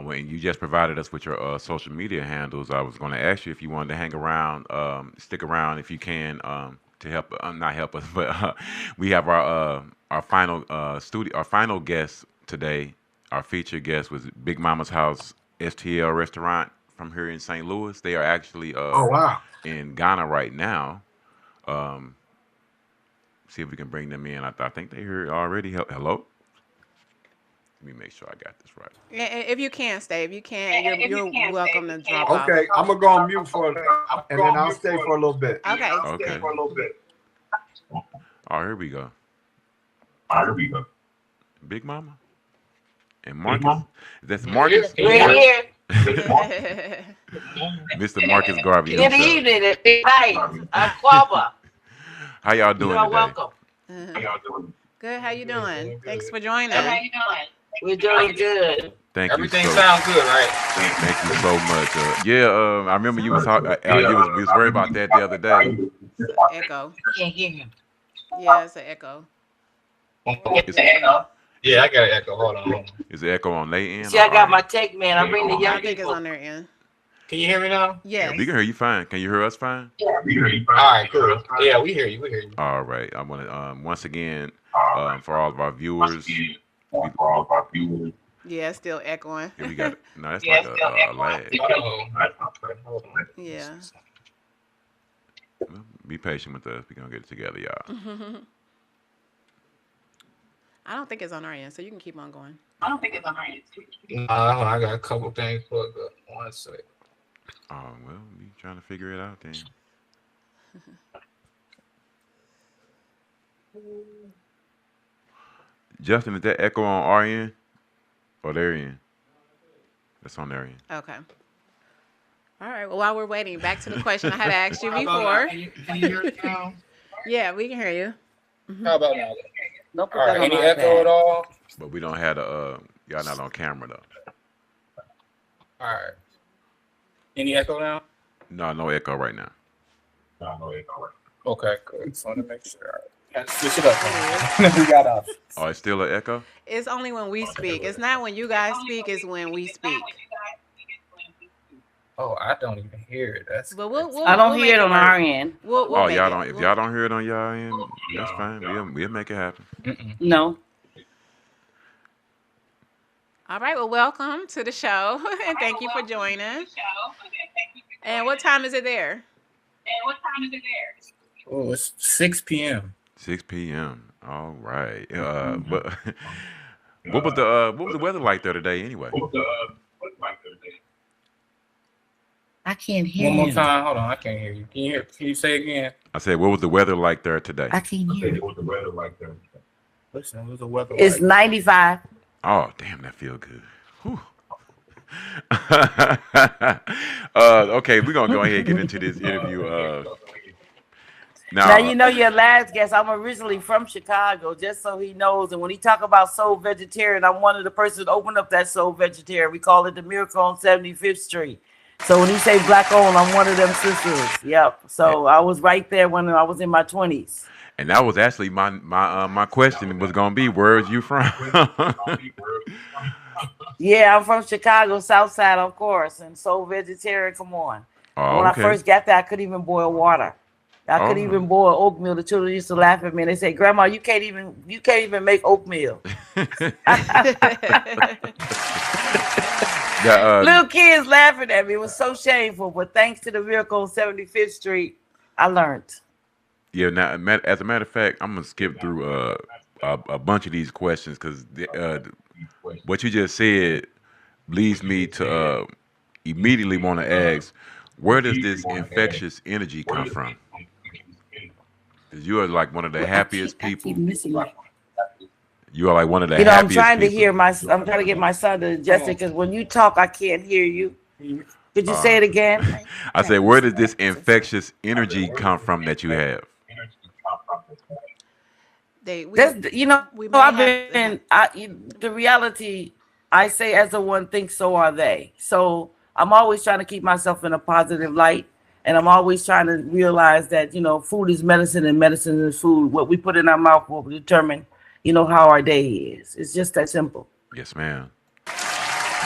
When you just provided us with your social media handles, I was going to ask you if you wanted to hang around, stick around if you can, to help, not help us, but we have our final our final guest today. Our featured guest was Big Mama's House STL Restaurant from here in St. Louis. They are actually Oh, wow. in Ghana right now. Um, See if we can bring them in. I think they here already. Hello. Let me make sure I got this right. If you can stay, if you can't, you're welcome to drop off. Okay, I'm gonna go on mute and then I'll stay for a little bit. Okay. Okay. Oh, here we go. Big Mama and Marcus. That's Marcus. We're here. Mr. Marcus Garvey Good himself. evening and big night. Aquaba. How y'all doing You are today? welcome. Good. How you doing? Thanks for joining. We're doing good. Thank Everything you so. sounds good, right? Thank you so much. I remember you was talking. We was worried about that the other day. It's an echo. Can't hear him. Yeah, it's an echo. It's, Yeah, I got an echo. Hold on. is the echo on their end? See, or I got our my end? tech man. I bring the I young think it's people. on their end. Can you hear me now? Yes. We can hear you fine. Can you hear us fine? All right, cool. Yeah, we hear you. We hear you. All right. I want to once again for all of our viewers. Yeah, it's still echoing. We got no. That's like a lag. Hold on. Yeah. Well, be patient with us. We're gonna get it together, y'all. I don't think it's on our end, so you can keep on going. I got a couple things plugged up. One sec. Oh well, we trying to figure it out then. Justin, is that echo on our end or their end? That's on their end. Okay. All right. Well, while we're waiting, back to the question I had asked you before. Can you hear it now? Yeah, we can hear you. How about now? Don't put All that right, on any my echo at back. all? But we don't have the y'all not on camera though. All right. Any echo now? No echo right now. Okay, good. Just want to make sure. Had to switch it up. We got off. Oh, it's still an echo? It's only when we speak. It's not when you guys speak. It's when we speak. Oh, I don't even hear it. That's But we'll I don't we'll hear it make on work. our end. We'll Oh, make y'all it. don't. If y'all don't hear it on y'all end, that's fine. We'll make it happen. No. All right. Well, welcome to the show, and thank you for joining. And what time is it there? Oh, it's 6 p.m. 6 p.m. All right. But what was the weather like there today anyway? I can't hear One more him. time. Hold on. I can't hear you. Can you say again? I said, what was the weather like there today? I can't hear him. Listen, what was the weather It's like? 95. Oh, damn, that feel good. Whew. Okay, we're gonna go ahead and get into this interview. Now, you know your last guest, I'm originally from Chicago, just so he knows. And when he talk about Soul Vegetarian, I'm one of the persons that opened up that Soul Vegetarian. We call it the Miracle on 75th Street. So when he say black owned, I'm one of them sisters. Yep. So I was right there when I was in my 20s. And that was actually my question was gonna be, where's you from? Yeah, I'm from Chicago, South Side, of course. And Soul Vegetarian, come on. Oh, When okay. I first got there, I couldn't even boil water. I couldn't Oh. even boil oatmeal. The children used to laugh at me and they say, Grandma, you can't even make oatmeal. Little kids laughing at me. It was so shameful. But thanks to the Miracle on 75th Street, I learned. Yeah. Now, as a matter of fact, I'm gonna skip through a bunch of these questions because what you just said leads me to immediately want to ask, where does this infectious energy come from? Because you are like one of the happiest I people. keep missing it. You are like one of the I'm happiest trying to people. hear I'm trying to get my son to adjust it because when you talk, I can't hear you. Could you say it again? I said, where does this infectious energy come from that you have? That's, you know, we may I've have been, the reality, I say as a one thinks, so are they. So I'm always trying to keep myself in a positive light. And I'm always trying to realize that, you know, food is medicine and medicine is food. What we put in our mouth will determine, you know, how our day is. It's just that simple. Yes, ma'am.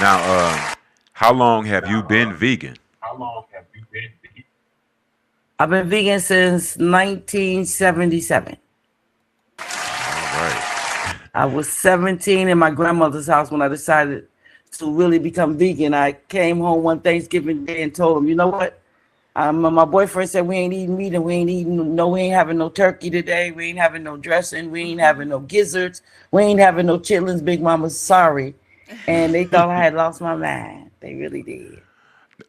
Now, how long have you been vegan? I've been vegan since 1977. All right. I was 17 in my grandmother's house when I decided to really become vegan. I came home one Thanksgiving day and told them, you know what? My boyfriend said we ain't eating meat and we ain't having no turkey today. We ain't having no dressing. We ain't having no gizzards. We ain't having no chitlins. Big Mama's sorry. And they thought I had lost my mind. They really did.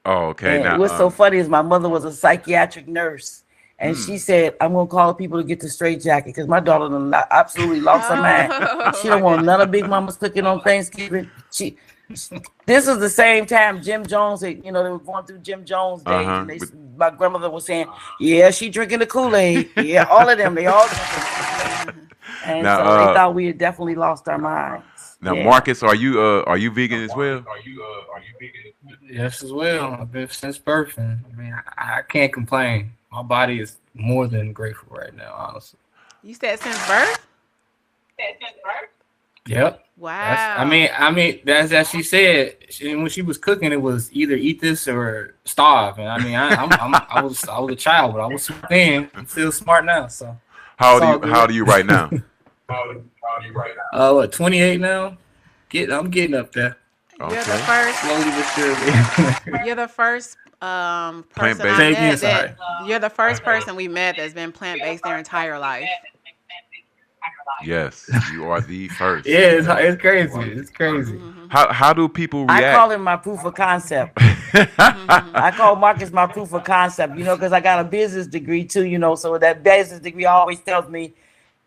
Oh, okay. And now, what's so funny is my mother was a psychiatric nurse. And she said, I'm going to call people to get the straight jacket because my daughter done absolutely lost her mind. She don't want none of Big Mama's cooking on Thanksgiving. This is the same time Jim Jones, they were going through Jim Jones days, Uh-huh. and my grandmother was saying, "Yeah, she drinking the Kool-Aid." Yeah, all of them, they all drinking the Kool-Aid. And Now, so they thought we had definitely lost our minds. Now, Yeah. Marcus, are you vegan as well? Yes, as well. I've been since birth, and I mean, I can't complain. My body is more than grateful right now, honestly. You said since birth? Yep. Wow. I mean, that's as she said. When she was cooking, it was either eat this or starve. And I mean, I was a child, but I was smart then. I'm still smart now. So How old are you right now? What, 28 now? I'm getting up there. You're the Okay. first. Slowly but surely. You're the first person Plant-based. I Take me met inside. you're the first person we met that's been plant-based their entire life. Yes, you are the first. Yeah, it's crazy. It's crazy. How do people I react? call him my proof of concept. I call Marcus my proof of concept, because I got a business degree too, so that business degree always tells me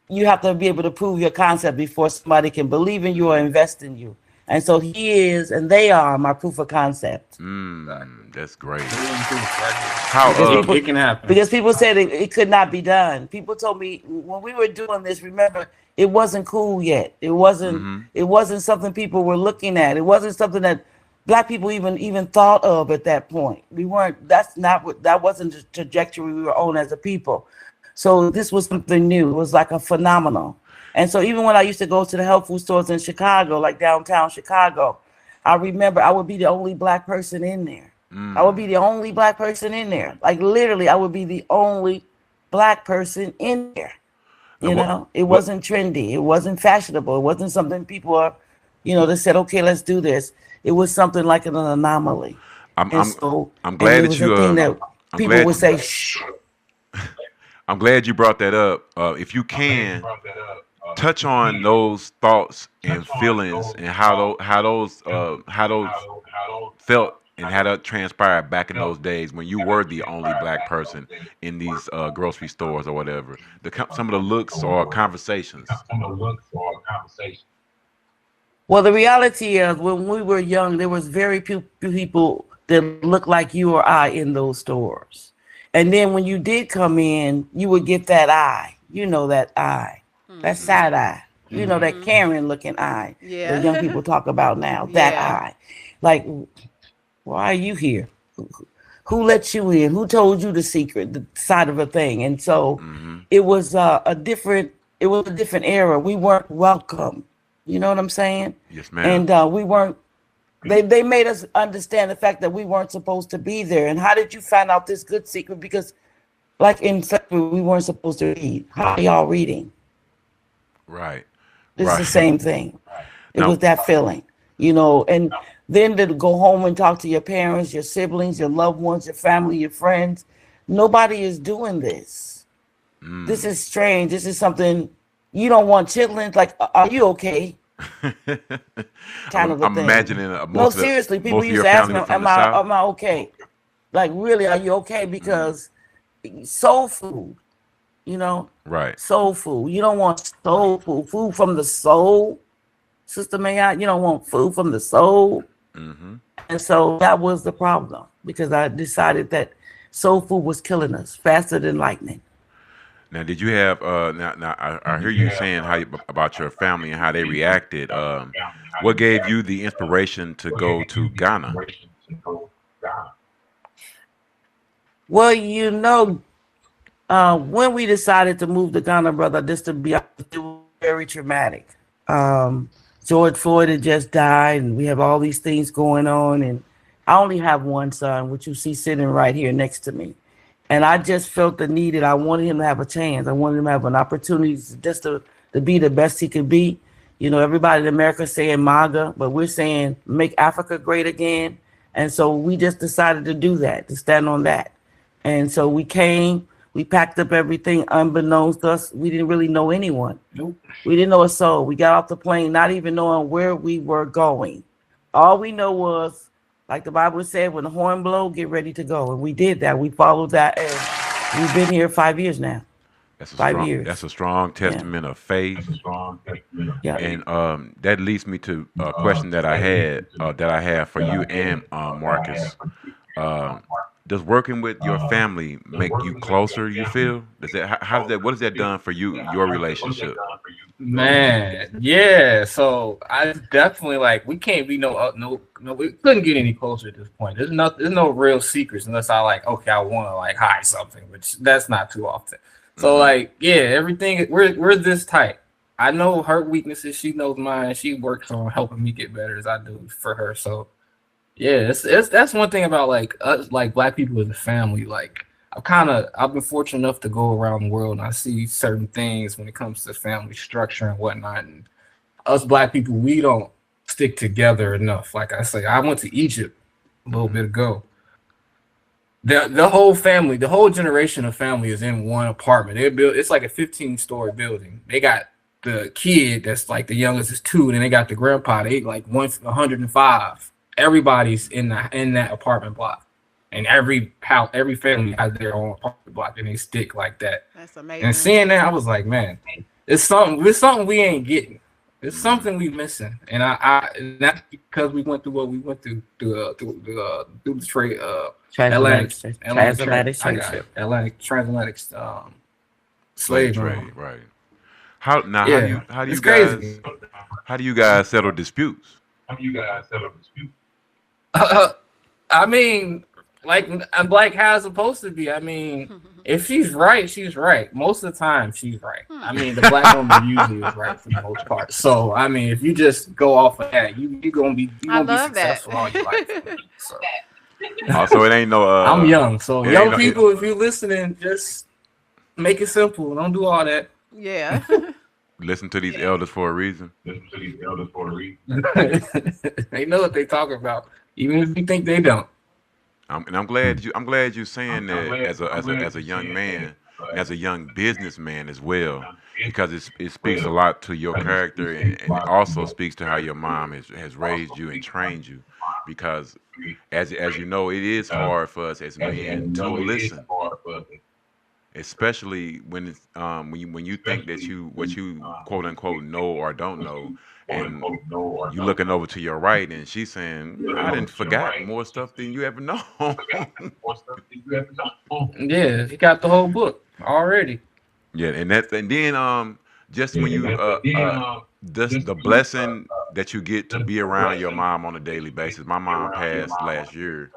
you have to be able to prove your concept before somebody can believe in you or invest in you. And so he is, and they are my proof of concept. That's great. Because It can happen. Because people said it could not be done. People told me when we were doing this, remember, it wasn't cool yet. It wasn't. It wasn't something people were looking at. It wasn't something that Black people even thought of at that point. We weren't. That wasn't the trajectory we were on as a people. So this was something new. It was like a phenomenon. And so even when I used to go to the health food stores in Chicago, like downtown Chicago, I remember I would be the only Black person in there. I would be the only Black person in there. Like literally, I would be the only Black person in there. It wasn't trendy. It wasn't fashionable. It wasn't something people are, they said, okay, let's do this. It was something like an anomaly. I'm And glad it that was you. a thing that I'm people glad would say, shh. I'm glad you brought that up. If you can, touch on those thoughts and feelings and how those felt and how that transpired back in those days when you were the only Black person in these grocery stores or whatever. Some of the looks or conversations. Well, the reality is when we were young, there was very few people that looked like you or I in those stores. And then when you did come in, you would get that eye, that eye, that side eye, that Karen looking eye Yeah. that young people talk about now, that Yeah. eye. Like, why are you here? Who let you in? Who told you the secret, the side of a thing? And so it was a different era. We weren't welcome. You know what I'm saying? Yes, ma'am. And we weren't. They made us understand the fact that we weren't supposed to be there. And how did you find out this good secret? Because, like in slavery, we weren't supposed to read. How are y'all reading? Right. It's the same thing. It Now- was that feeling, and then to go home and talk to your parents, your siblings, your loved ones, your family, your friends. Nobody is doing this. This is strange. This is something you don't want children. Like, are you okay? Kind of a I'm thing. imagining No, seriously, people used to ask me, am I okay? Like, really, are you okay? Because soul food, Right. soul food. You don't want soul food from the soul, Sister Mayotte. You don't want food from the soul. And so that was the problem, because I decided that soul food was killing us faster than lightning. Now, did you have now I hear you saying about your family and how they reacted. What gave you the inspiration to go to Ghana? Well, when we decided to move to Ghana, brother, just to be honest, it was very traumatic. George Floyd had just died, and we have all these things going on. And I only have one son, which you see sitting right here next to me. And I just felt the need that I wanted him to have a chance. I wanted him to have an opportunity just to be the best he could be. Everybody in America saying MAGA, but we're saying make Africa great again. And so we just decided to do that, to stand on that. And so we came, we packed up everything unbeknownst to us. We didn't really know anyone. Nope. We didn't know a soul. We got off the plane, not even knowing where we were going. All we know was, like the Bible said, when the horn blow, get ready to go. And we did that. We followed that. And we've been here 5 years now. 5 years. That's a strong testament of faith. Yeah. And that leads me to a question that I have for you and Marcus. Um, does working with your family make you closer? You feel? Does that how does that what has that done for you your relationship? Man, yeah. So I definitely like we can't be no we couldn't get any closer at this point. There's no real secrets unless I like okay I want to like hide something, which that's not too often. So like yeah, everything we're this tight. I know her weaknesses, she knows mine. She works on helping me get better as I do for her. So yeah, it's that's one thing about like us like black people as a family. Like I've been fortunate enough to go around the world and I see certain things when it comes to family structure and whatnot. And us black people, we don't stick together enough. Like I say, I went to Egypt a little bit ago. The whole family, the whole generation of family is in one apartment. It's like a 15-story building. They got the kid that's like the youngest is 2, and then they got the grandpa, they like 105. Everybody's in that apartment block. And every family has their own apartment block, and they stick like that. That's amazing. And seeing that, I was like, man, it's something we ain't getting. It's something we missing. And and that's because we went through what we went through the trade transatlantic slave Trade, right? How now? Yeah, How do it's you guys crazy. how do you guys settle disputes? I mean, like black how it's supposed to be. I mean, if she's right, she's right. Most of the time, she's right. I mean, the black woman usually is right for the most part. So, I mean, if you just go off of that, you're gonna be successful all your life. So. So it ain't no. I'm young, so it young ain't no- people, if you're listening, just make it simple. Don't do all that. Yeah. Listen to these elders for a reason. They know what they talking about, even if you think they don't. I'm glad you're saying that as a young man, and as a young businessman as well, because it speaks a lot to your character and it also speaks to how your mom has raised you and trained you. Because as you know, it is hard for us as men to listen, especially when it's when you think that what you quote unquote know or don't know, and you looking over to your right and she's saying, I didn't forgot more stuff than you ever know. Yeah, he got the whole book already. Yeah, and then just when you just the blessing that you get to be around your mom on a daily basis. My mom passed last year,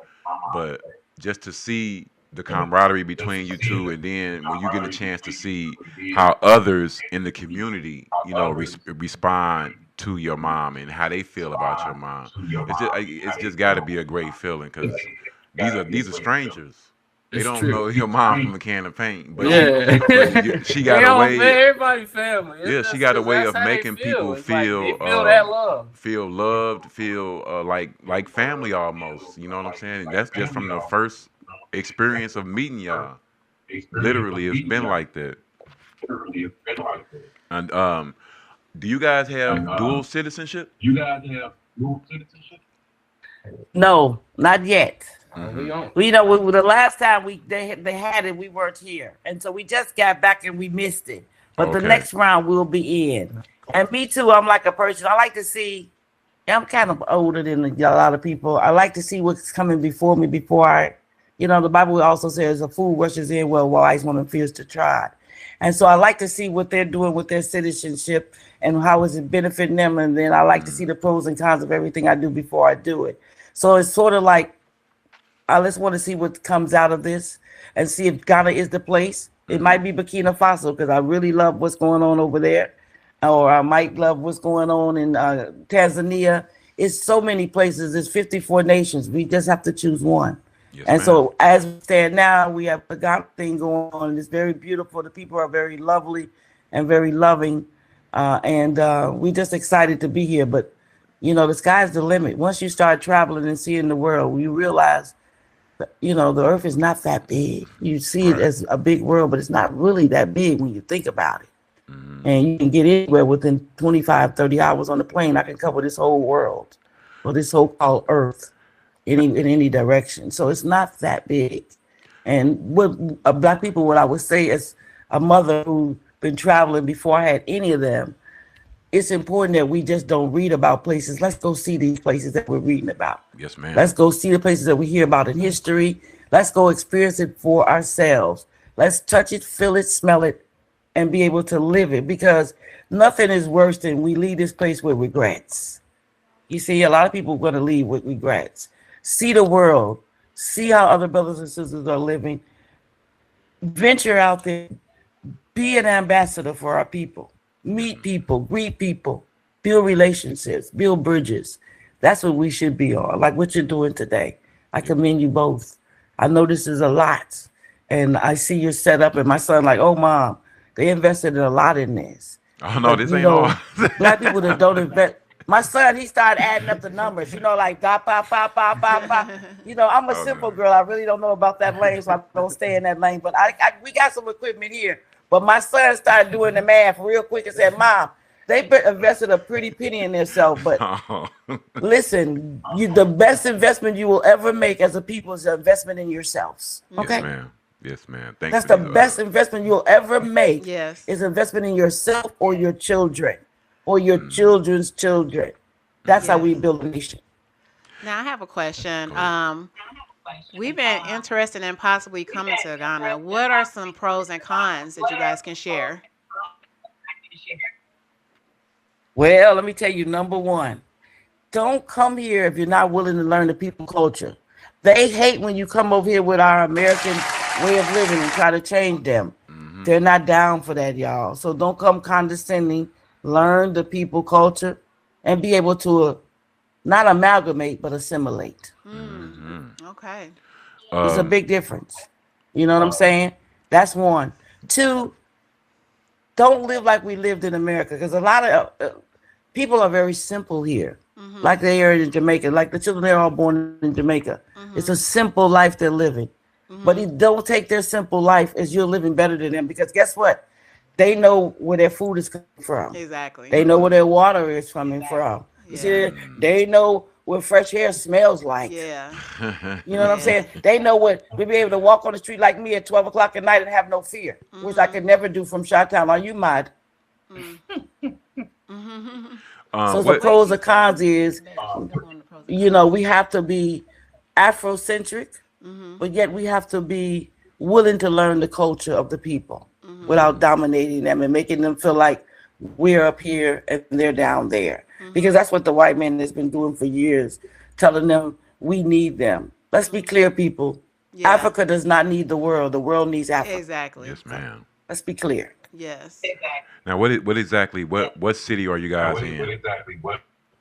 but just to see the camaraderie between you two, and then when you get a chance to see how others in the community, respond to your mom and how they feel about your mom, it's just got to be a great feeling because these are strangers. They It's don't true. know your mom from a can of paint, but Yeah, she got a way. Everybody family. Yeah, she got a way of making people It's like feel they feel that love. feel loved, feel like family almost. You know what I'm saying? And that's just from the first experience of meeting y'all. Literally, it's been like that. And do you guys have dual citizenship? No, not yet. We don't. The last time they had it, we weren't here, and so we just got back and we missed it. But the Okay. next round we'll be in. And me too. I'm like a person. I like to see. I'm kind of older than a lot of people. I like to see what's coming before me before I. The Bible also says a fool rushes in where a wise woman fears to trod. And so I like to see what they're doing with their citizenship and how is it benefiting them. And then I like to see the pros and cons of everything I do before I do it. So it's sort of like, I just want to see what comes out of this and see if Ghana is the place. It might be Burkina Faso because I really love what's going on over there. Or I might love what's going on in Tanzania. It's so many places. It's 54 nations. We just have to choose one. Yes, And ma'am. so as we stand now, we have the Ghana thing going on. It's very beautiful. The people are very lovely and very loving. And we're just excited to be here. But, the sky's the limit. Once you start traveling and seeing the world, you realize, the earth is not that big. You see it as a big world, but it's not really that big when you think about it. And you can get anywhere within 25, 30 hours on the plane. I can cover this whole world or this whole called earth in any direction. So it's not that big. And what black people, what I would say is a mother who's been traveling before I had any of them. It's important that we just don't read about places. Let's go see these places that we're reading about. Yes, ma'am. Let's go see the places that we hear about in history. Let's go experience it for ourselves. Let's touch it, feel it, smell it, and be able to live it, because nothing is worse than we leave this place with regrets. You see, a lot of people are going to leave with regrets. See the world. See how other brothers and sisters are living. Venture out there. Be an ambassador for our people. Meet people, greet people, build relationships, build bridges. That's what we should be on, like what you're doing today. I commend you both. I know this is a lot, and I see your setup, and my son like, oh, Mom, they invested a lot in this. Oh, no, this ain't all. Black people that don't invest. My son, he started adding up the numbers, like da, pa, pa, pa, pa, pa. I'm a simple girl. I really don't know about that lane, so I don't stay in that lane. But we got some equipment here. But my son started doing the math real quick and said, Mom, they invested a pretty penny in themselves. But listen, the best investment you will ever make as a people is an investment in yourselves. Okay? Yes, ma'am. Yes, ma'am. Thank That's you. the best investment you'll ever make. Yes. Is investment in yourself or your children or your children's children. That's how we build a nation. Now I have a question. We've been interested in possibly coming to Ghana. What are some pros and cons that you guys can share? Well, let me tell you, number one, don't come here if you're not willing to learn the people culture. They hate when you come over here with our American way of living and try to change them. Mm-hmm. They're not down for that, y'all. So don't come condescending. Learn the people culture and be able to not amalgamate, but assimilate. Mm-hmm. Okay. There's a big difference. You know what I'm saying? That's one. Two, don't live like we lived in America, because a lot of people are very simple here, like they are in Jamaica, like the children, they're all born in Jamaica. It's a simple life they're living. But don't take their simple life as you're living better than them, because guess what? They know where their food is coming from. Exactly. They know where their water is coming from. You see, they know what fresh air smells like. Yeah. You know what I'm saying? They know what we be able to walk on the street like me at 12 o'clock at night and have no fear, which I could never do from Chi-Town. Are you mad? So the pros and cons is, we have to be Afrocentric, but yet we have to be willing to learn the culture of the people without dominating them and making them feel like we're up here and they're down there. Because that's what the white man has been doing for years, telling them we need them. Let's be clear, people. Yeah. Africa does not need the world. The world needs Africa. Exactly. Yes, ma'am. Let's be clear. Yes. Now, what exactly what city are you guys in?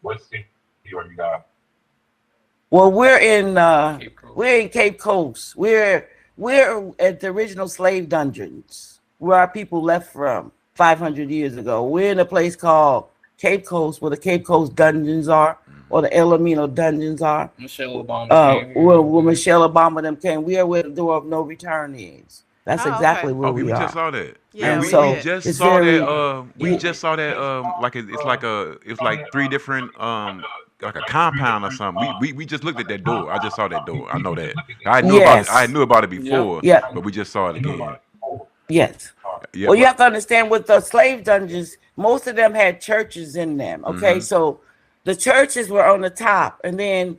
What city are you guys? Well, we're in Cape Coast. We're at the original slave dungeons where our people left from 500 years ago. We're in a place called Cape Coast, where the Cape Coast dungeons are, or the El Amino dungeons are. Michelle Obama where Michelle Obama them came. We are where the door of no return is. That's exactly where we are. We just saw that. Yeah, we just saw that. We just saw that. It's like three different like a compound or something. We just looked at that door. I just saw that door. I know that. I knew about it before. Yeah. But we just saw it again. Yes. Yeah, well, you have to understand, with the slave dungeons, most of them had churches in them. Okay, so the churches were on the top, and then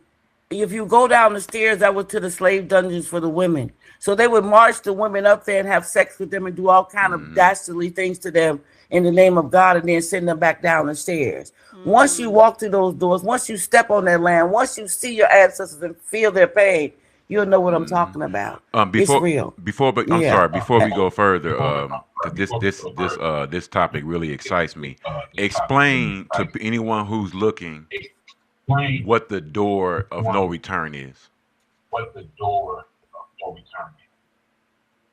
if you go down the stairs, that was to the slave dungeons for the women. So they would march the women up there and have sex with them and do all kind of dastardly things to them in the name of God, and then send them back down the stairs. Once you walk through those doors, once you step on that land, once you see your ancestors and feel their pain, you'll know what I'm talking about. It's real. Before we go further, this topic really excites me. Explain to anyone who's looking what the door of no return is. What the door of no return is.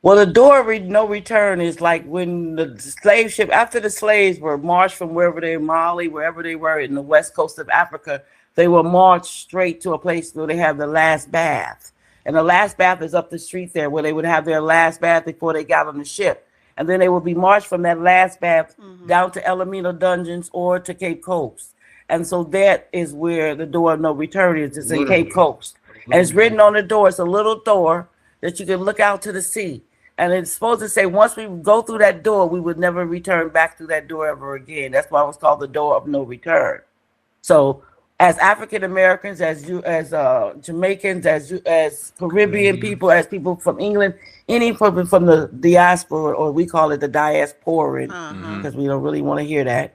Well, the door of no return is like when the slave ship, after the slaves were marched from wherever they Mali, wherever they were in the west coast of Africa, they were marched straight to a place where they have the last bath. And the last bath is up the street there, where they would have their last bath before they got on the ship. And then they would be marched from that last bath down to El Amino Dungeons or to Cape Coast. And so that is where the door of no return is. It's in Cape Coast. And it's written on the door. It's a little door that you can look out to the sea. And it's supposed to say once we go through that door, we would never return back through that door ever again. That's why it was called the door of no return. So as African Americans, as Jamaicans, as Caribbean people, as people from England, any people from the diaspora, or we call it the diasporan, because we don't really want to hear that.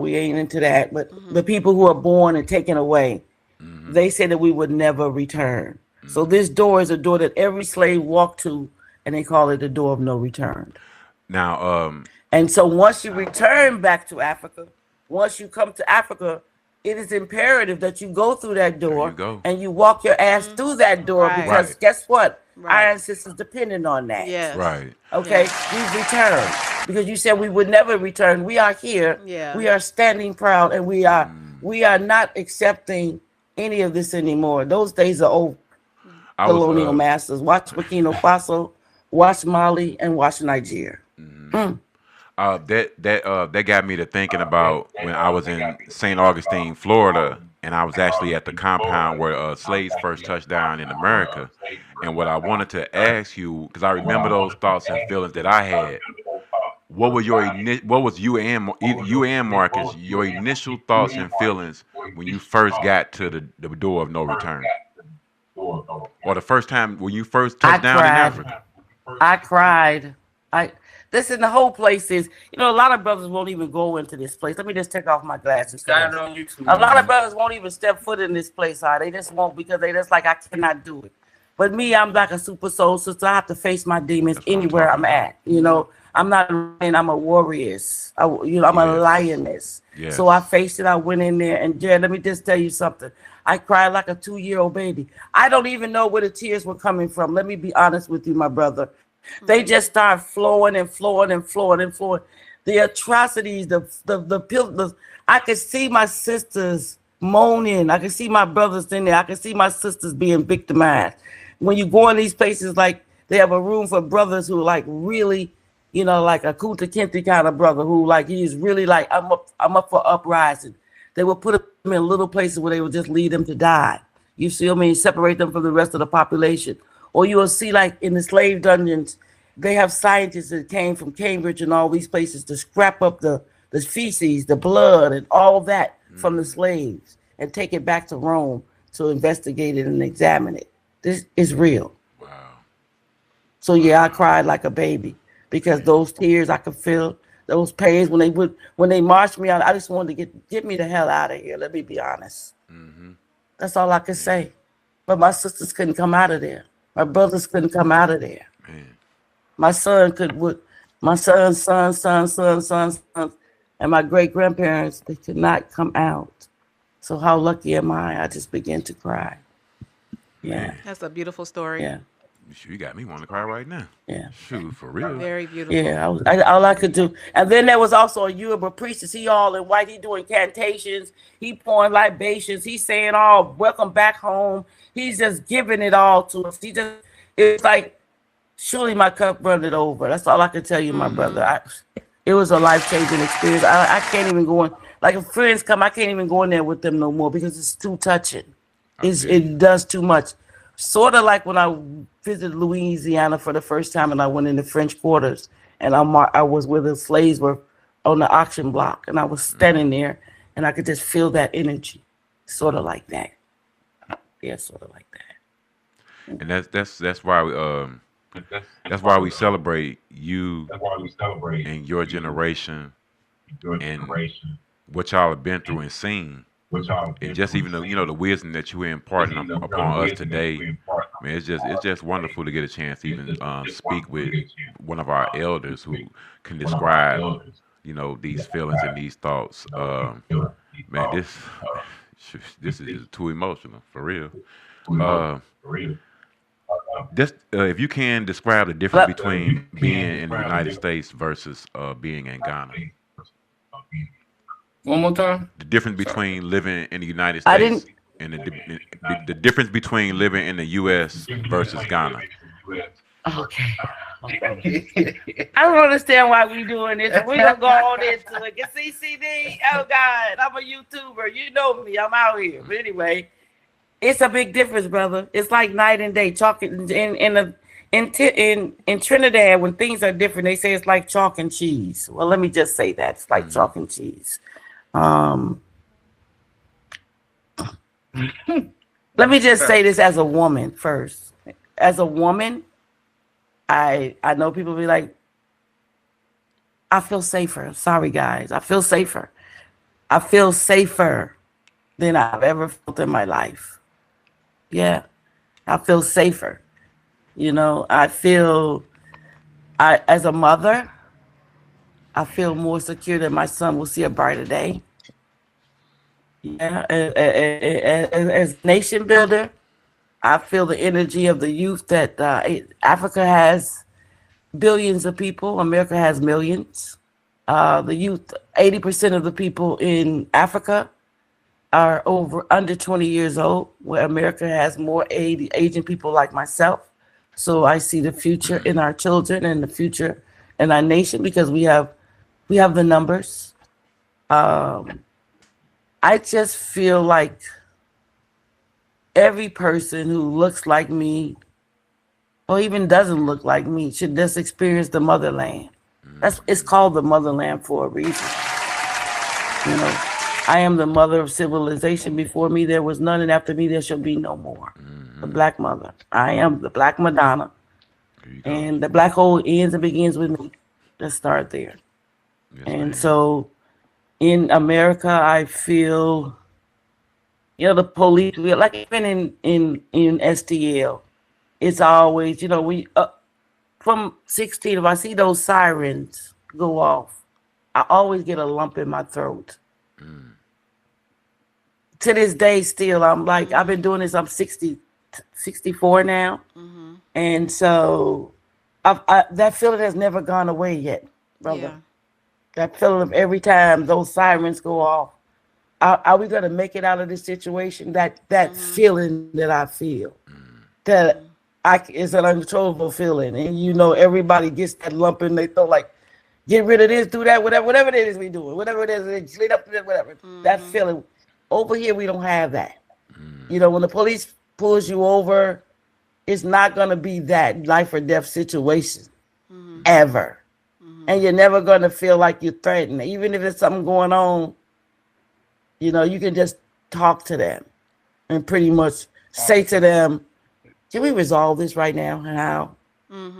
We ain't into that. But the people who are born and taken away, they say that we would never return. So this door is a door that every slave walked to, and they call it the door of no return. Now, And so once you return back to Africa, once you come to Africa, it is imperative that you go through that door and you walk your ass through that door, because guess what? Our ancestors depended on that. Yes. right. Okay, we've returned because you said we would never return. We are here. Yeah. We are standing proud, and we are not accepting any of this anymore. Those days are over. Colonial masters. Watch Burkina Faso, watch Mali, and watch Nigeria. That got me to thinking about when I was in St. Augustine, Florida, and I was actually at the compound where slaves first touched down in America. And what I wanted to ask you, because I remember those thoughts and feelings that I had, what was you and Marcus, your initial thoughts and feelings when you first got to the door of no return? Or the first time when you first touched down in Africa? I cried. Listen, the whole place is, a lot of brothers won't even go into this place. Let me just take off my glasses. A lot of brothers won't even step foot in this place. They just won't, because they just like, I cannot do it. But me, I'm like a super soul sister. I have to face my demons anywhere I'm at. I'm not a lion, I'm a warrior. I'm a lioness. Yes. So I faced it. I went in there, and Jared, let me just tell you something. I cried like a 2-year-old baby. I don't even know where the tears were coming from. Let me be honest with you, my brother. They just start flowing and flowing and flowing and flowing. The atrocities, I could see my sisters moaning. I could see my brothers in there. I could see my sisters being victimized. When you go in these places, like, they have a room for brothers who like really, like a Kunta Kinte kind of brother who like, he's really like, I'm up for uprising. They will put them in little places where they will just leave them to die. You see what I mean? Separate them from the rest of the population. Or you will see, like, in the slave dungeons, they have scientists that came from Cambridge and all these places to scrap up the feces, the blood, and all that from the slaves and take it back to Rome to investigate it and examine it. This is real. Wow. So yeah, I cried like a baby because those tears I could feel, those pains when they marched me out. I just wanted to get me the hell out of here. Let me be honest. That's all I could say. But my sisters couldn't come out of there. My brothers couldn't come out of there. Man. My son my son's sons, and my great-grandparents, they could not come out. So how lucky am I? I just began to cry. Yeah. That's a beautiful story. Yeah. You got me wanting to cry right now. Yeah. Shoot, for real. Very beautiful. Yeah, all I could do. And then there was also a Yoruba priest. He all in white. He doing cantations. He pouring libations. He's saying, "Oh, welcome back home." He's just giving it all to us. It's like, surely my cup runneth over. That's all I can tell you, my brother. It was a life-changing experience. I can't even go in. Like, if friends come, I can't even go in there with them no more because it's too touching. It does too much. Sort of like when I visited Louisiana for the first time and I went in the French quarters and I was where the slaves were on the auction block and I was standing there and I could just feel that energy. Sort of like that. Yeah, sort of like that. And that's why we celebrate you and your generation and what y'all have been through and seen. And just even the wisdom that you imparting upon us today, man, it's just wonderful to get a chance to even speak with one of our elders who can describe these feelings and these thoughts. Man, this is too emotional for real. Just if you can describe the difference between being in the United States versus being in Ghana. One more time. The difference between living in the United States and the difference between living in the U.S. versus Ghana. Okay. I don't understand why we doing this. We're going to go on into it. CCD, oh God, I'm a YouTuber. You know me. I'm out here. But anyway, it's a big difference, brother. It's like night and day. Talking in in Trinidad, when things are different, they say it's like chalk and cheese. Well, let me just say that it's like chalk and cheese. Let me just say this as a woman first. As a woman, I know people be like, I feel safer. Sorry, guys. I feel safer. I feel safer than I've ever felt in my life. Yeah, I feel safer. You know, as a mother, I feel more secure that my son will see a brighter day. Yeah, as nation builder, I feel the energy of the youth that Africa has billions of people. America has millions. The youth, 80% of the people in Africa are under 20 years old, where America has more aging people like myself. So I see the future in our children and the future in our nation because we have the numbers. I just feel like every person who looks like me or even doesn't look like me should just experience the motherland. It's called the motherland for a reason. You know, I am the mother of civilization. Before me there was none, and after me there shall be no more. The Black mother. I am the Black Madonna. And the black hole ends and begins with me. Let's start there. Yes, and so in America, I feel, you know, the police, like even in STL, it's always, you know, we from 16, if I see those sirens go off, I always get a lump in my throat. To this day, still, I'm like, I've been doing this, I'm 64 now. And so that feeling has never gone away yet, brother. Yeah. That feeling of every time those sirens go off, are we going to make it out of this situation? That feeling that I feel, that it's an uncontrollable feeling. And, you know, everybody gets that lump in their throat, like, get rid of this, do that, whatever it is we doing, whatever it is, lead up to this, whatever. That feeling. Over here, we don't have that. You know, when the police pulls you over, it's not going to be that life or death situation ever. And you're never going to feel like you're threatened. Even if there's something going on, you know, you can just talk to them and pretty much say to them, can we resolve this right now? And how?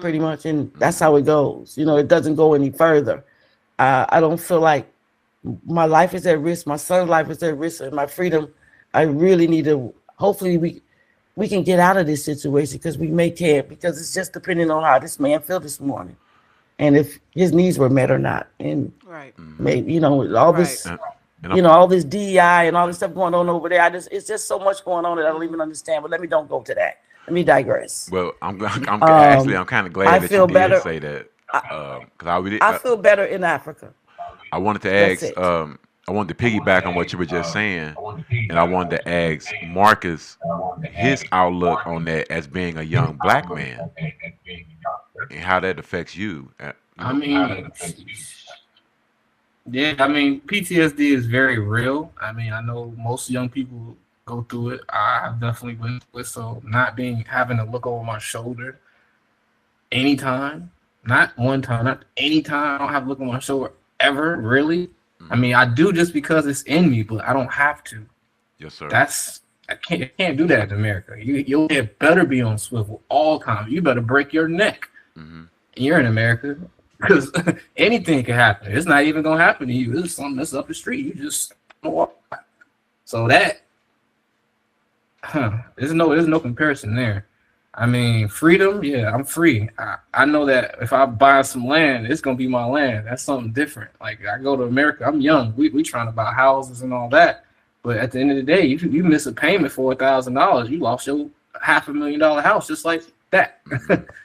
Pretty much. And that's how it goes. You know, it doesn't go any further. I don't feel like my life is at risk. My son's life is at risk. And my freedom, I really need to, hopefully we can get out of this situation because we may can, because it's just depending on how this man felt this morning. And if his needs were met or not. And maybe, you know, all this, you know, all this DEI and all this stuff going on over there. It's just so much going on that I don't even understand. But don't go to that. Let me digress. Well, I'm kind of glad that you did say that. I feel better in Africa. I wanted to ask, I wanted to piggyback on what you were just saying, and I wanted to ask Marcus his outlook on that as being a young black man and how that affects you. I mean, yeah, I mean, PTSD is very real. I mean, I know most young people go through it. I have definitely went through it. So having to look over my shoulder anytime, not one time, not anytime, I don't have to look over my shoulder ever, really. I mean, I do just because it's in me, but I don't have to. Yes, sir. I can't do that in America. You better be on swivel all time. You better break your neck. You're in America because anything can happen. It's not even gonna happen to you. It's something that's up the street. You just walk. So there's no comparison there. I mean, freedom, yeah, I'm free. I know that if I buy some land, it's gonna be my land. That's something different. Like I go to America, I'm young. We trying to buy houses and all that. But at the end of the day, you miss a payment for $1,000, you lost your $500,000 house just like that.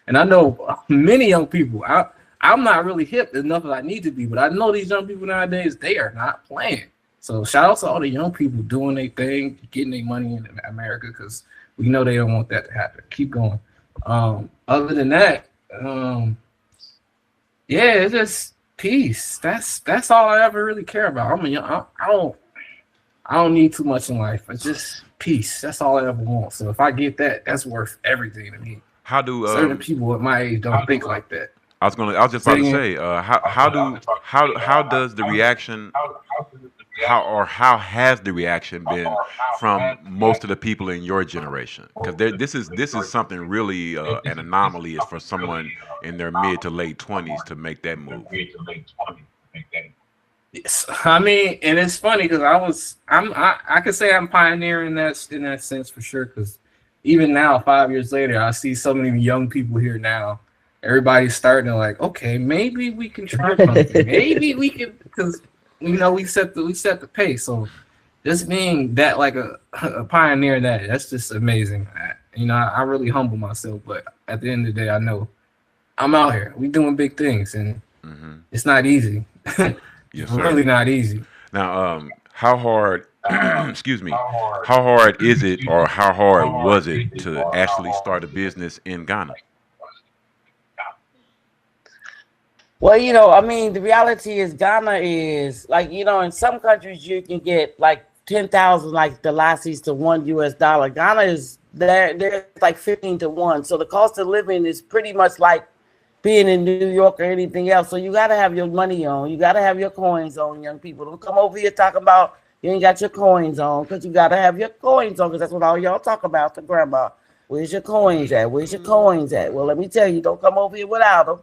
And I know many young people. I'm not really hip enough as I need to be, but I know these young people nowadays, they are not playing. So shout out to all the young people doing their thing, getting their money in America, because we know they don't want that to happen. Keep going. Other than that, yeah, it's just peace. That's all I ever really care about. I don't need too much in life. It's just peace. That's all I ever want. So if I get that, that's worth everything to me. How do certain people at my age don't think like that. I was just about to say, how does the reaction, how has the reaction been from most of the people in your generation? Because this is something really an anomaly is for someone in their mid to late 20s to make that move. Yes, I mean, and it's funny because I could say I'm pioneering that in that sense for sure. Because even now, 5 years later, I see so many young people here now. Everybody's starting to like, okay, maybe we can try something. Maybe we can, because we set the pace. So just being that like a pioneer in that's just amazing. I really humble myself, but at the end of the day, I know I'm out here. We doing big things, and it's not easy. Yes, it's really not easy. Now, how hard? Excuse me. How hard is it, or how hard was it to actually start a business in Ghana? Well, I mean, the reality is Ghana is like, in some countries you can get like 10,000 like the lassies to $1. Ghana is they're like 15 to 1. So the cost of living is pretty much like being in New York or anything else. So you got to have your money on. You got to have your coins on, young people. Don't come over here talking about you ain't got your coins on, because you got to have your coins on, because that's what all y'all talk about to grandma. Where's your coins at? Where's your coins at? Well, let me tell you, don't come over here without them,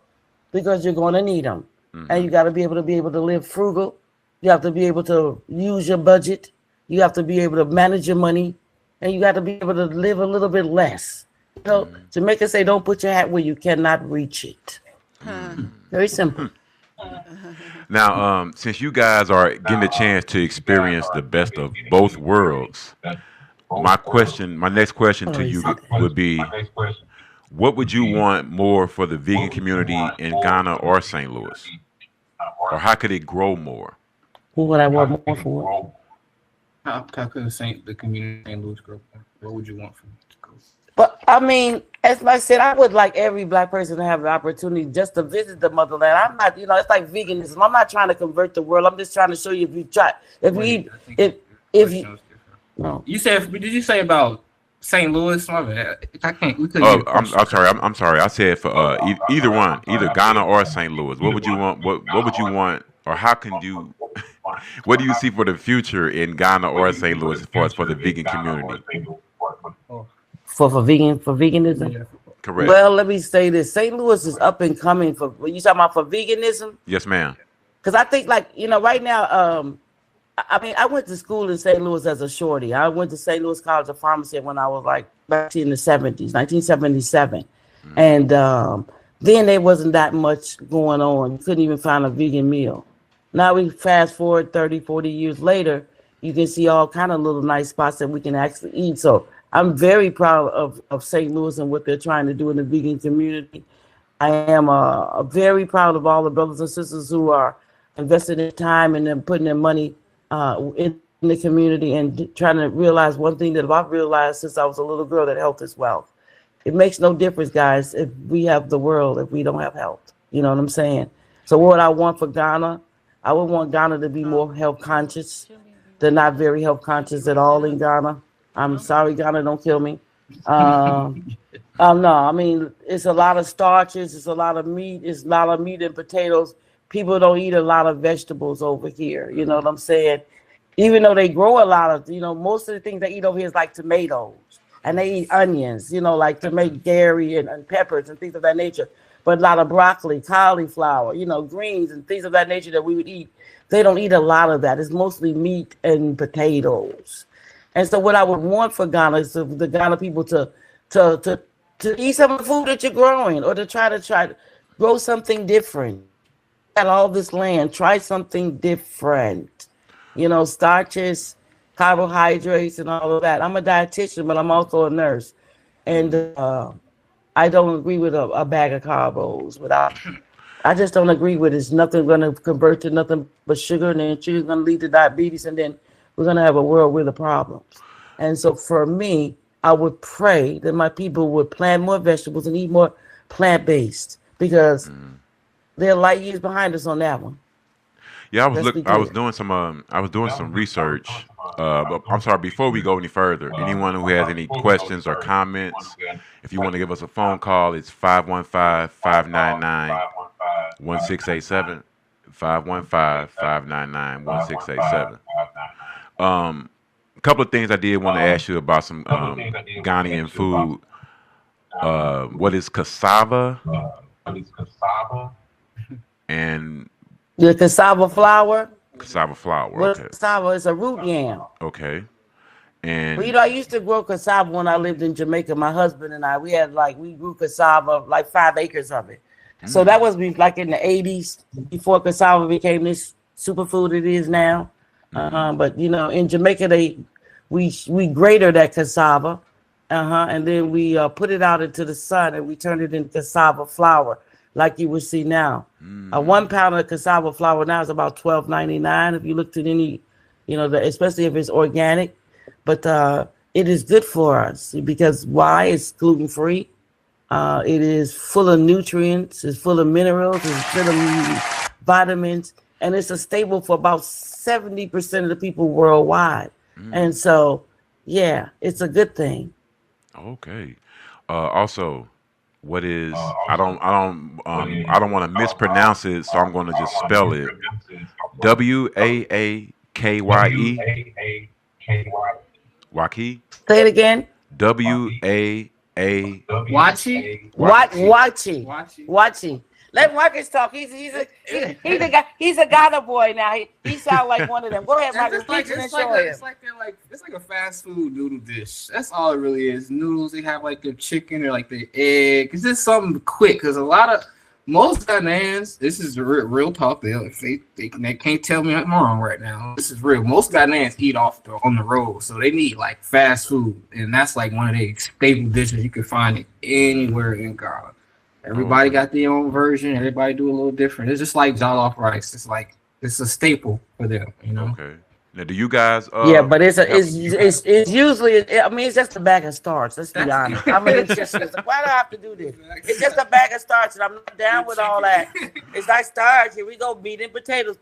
because you're going to need them. And you got to be able to live frugal. You have to be able to use your budget. You have to be able to manage your money, and you got to be able to live a little bit less. Jamaica say, don't put your hat where you cannot reach it. Very simple. Now, since you guys are getting a chance to experience the best of both worlds, my next question to you would be, what would you want more for the vegan community in Ghana or St. Louis? Or how could it grow more? What would I want more for? How could the community in St. Louis grow more? What would you want from it to grow? But I mean, as I said, I would like every black person to have the opportunity just to visit the motherland. I'm not, it's like veganism. I'm not trying to convert the world. I'm just trying to show you You said, did you say about St. Louis? My bad. I can't. We couldn't. Oh, I'm sorry. I'm sorry. I said for either one, either Ghana or St. Louis. What would you want? What would you want, or how can you? What do you see for the future in Ghana or St. Louis as far as for the vegan community? For veganism? Yeah. Correct. Well, let me say this. St. Louis is up and coming when you talking about for veganism? Yes, ma'am. Because I think right now, I mean, I went to school in St. Louis as a shorty. I went to St. Louis College of Pharmacy when I was like back in the 70s, 1977. And then there wasn't that much going on. You couldn't even find a vegan meal. Now we fast forward 30, 40 years later, you can see all kind of little nice spots that we can actually eat. So I'm very proud of St. Louis and what they're trying to do in the vegan community. I am very proud of all the brothers and sisters who are investing their time and then putting their money in the community and trying to realize one thing that I've realized since I was a little girl, that health is wealth. It makes no difference, guys, if we have the world, if we don't have health. You know what I'm saying? So what I want for Ghana, I would want Ghana to be more health conscious. They're not very health conscious at all in Ghana. I'm sorry, Ghana, don't kill me. No, I mean, it's a lot of starches, it's a lot of meat, it's a lot of meat and potatoes. People don't eat a lot of vegetables over here. You know what I'm saying? Even though they grow a lot of, most of the things they eat over here is like tomatoes, and they eat onions, like to make dairy and peppers and things of that nature. But a lot of broccoli, cauliflower, greens and things of that nature that we would eat. They don't eat a lot of that. It's mostly meat and potatoes. And so what I would want for Ghana is for the Ghana people to eat some of the food that you're growing, or to try to grow something different. Got all this land, try something different. Starches, carbohydrates, and all of that. I'm a dietitian, but I'm also a nurse. And I don't agree with a bag of carbos. I just don't agree with it. It's nothing going to convert to nothing but sugar, and then sugar is going to lead to diabetes, and then we're going to have a world with the problems. And so for me, I would pray that my people would plant more vegetables and eat more plant-based, because they're light years behind us on that one. Yeah, Let's be I was good. doing some research. But I'm sorry. Before we go any further, anyone who has any questions or comments, if you want to give us a phone call, it's 515-599-1687. 515-599-1687. A couple of things I did want to ask you about some Ghanaian food. What is cassava and The cassava flour. cassava flour? What Okay. cassava is a root yam. Okay. Well, And I used to grow cassava when I lived in Jamaica. My husband and I, we grew cassava, like 5 acres of it. So that was like in the 80s, before cassava became this superfood it is now. But in Jamaica, we grated that cassava, and then we put it out into the sun, and we turned it into cassava flour, like you would see now. 1 pound of cassava flour now is about $12.99 if you looked at any, especially if it's organic. But it is good for us because why? It's gluten free. It is full of nutrients. It's full of minerals. It's full of vitamins, and it's a staple for about 70% of the people worldwide. And so, yeah, it's a good thing. okay. Also, what is I don't want to mispronounce it, so I'm going to just spell it. Waakye. Waakye. Say it again. WAA. Wachi? Watching. Let Marcus talk. He's a guy. He's a Ghana boy now. He sounds like one of them. Go ahead, Marcus. It's like a fast food noodle dish. That's all it really is. Noodles. They have like the chicken or like the egg. It's just something quick. Because most Ghanaians, this is real talk. They can't tell me I'm wrong right now. This is real. Most Ghanaians eat on the road, so they need like fast food, and that's like one of the staple dishes you can find it anywhere in Ghana. Everybody got their own version. Everybody do a little different. It's just like jollof rice. It's a staple for them, Okay. Now, do you guys? Yeah, but it's usually. I mean, it's just a bag of starch. Let's be honest. I mean, it's just why do I have to do this? It's just a bag of starch, and I'm not down with all that. It's like starch. Here we go, meat and potatoes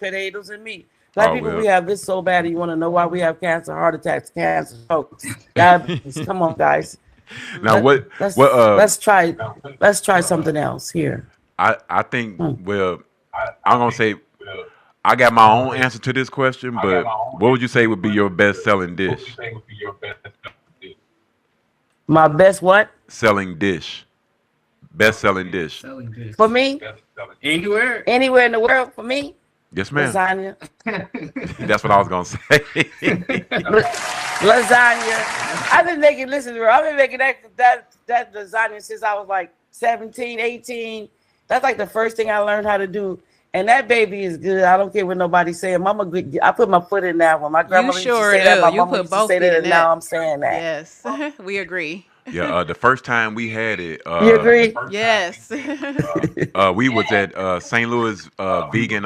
and meat. Black people, we have this so bad. You want to know why we have cancer, heart attacks, cancer, strokes, diabetes? Come on, guys. Now, let's try something else here. I think I'm gonna say I got my own answer to this question, but what would you say would be your best-selling dish? My best what? Selling dish. Best-selling dish. For me? Anywhere in the world for me? Yes, ma'am. Lasagna. That's what I was gonna say. Lasagna. I've been making that lasagna since I was like 17, 18. That's like the first thing I learned how to do. And that baby is good. I don't care what nobody's saying. Mama, I put my foot in that one. My grandma used to say that. My mama used to say that, and now I'm saying that. Yes, we agree. Yeah, the first time we had it. You agree? Yes. We was at St. Louis vegan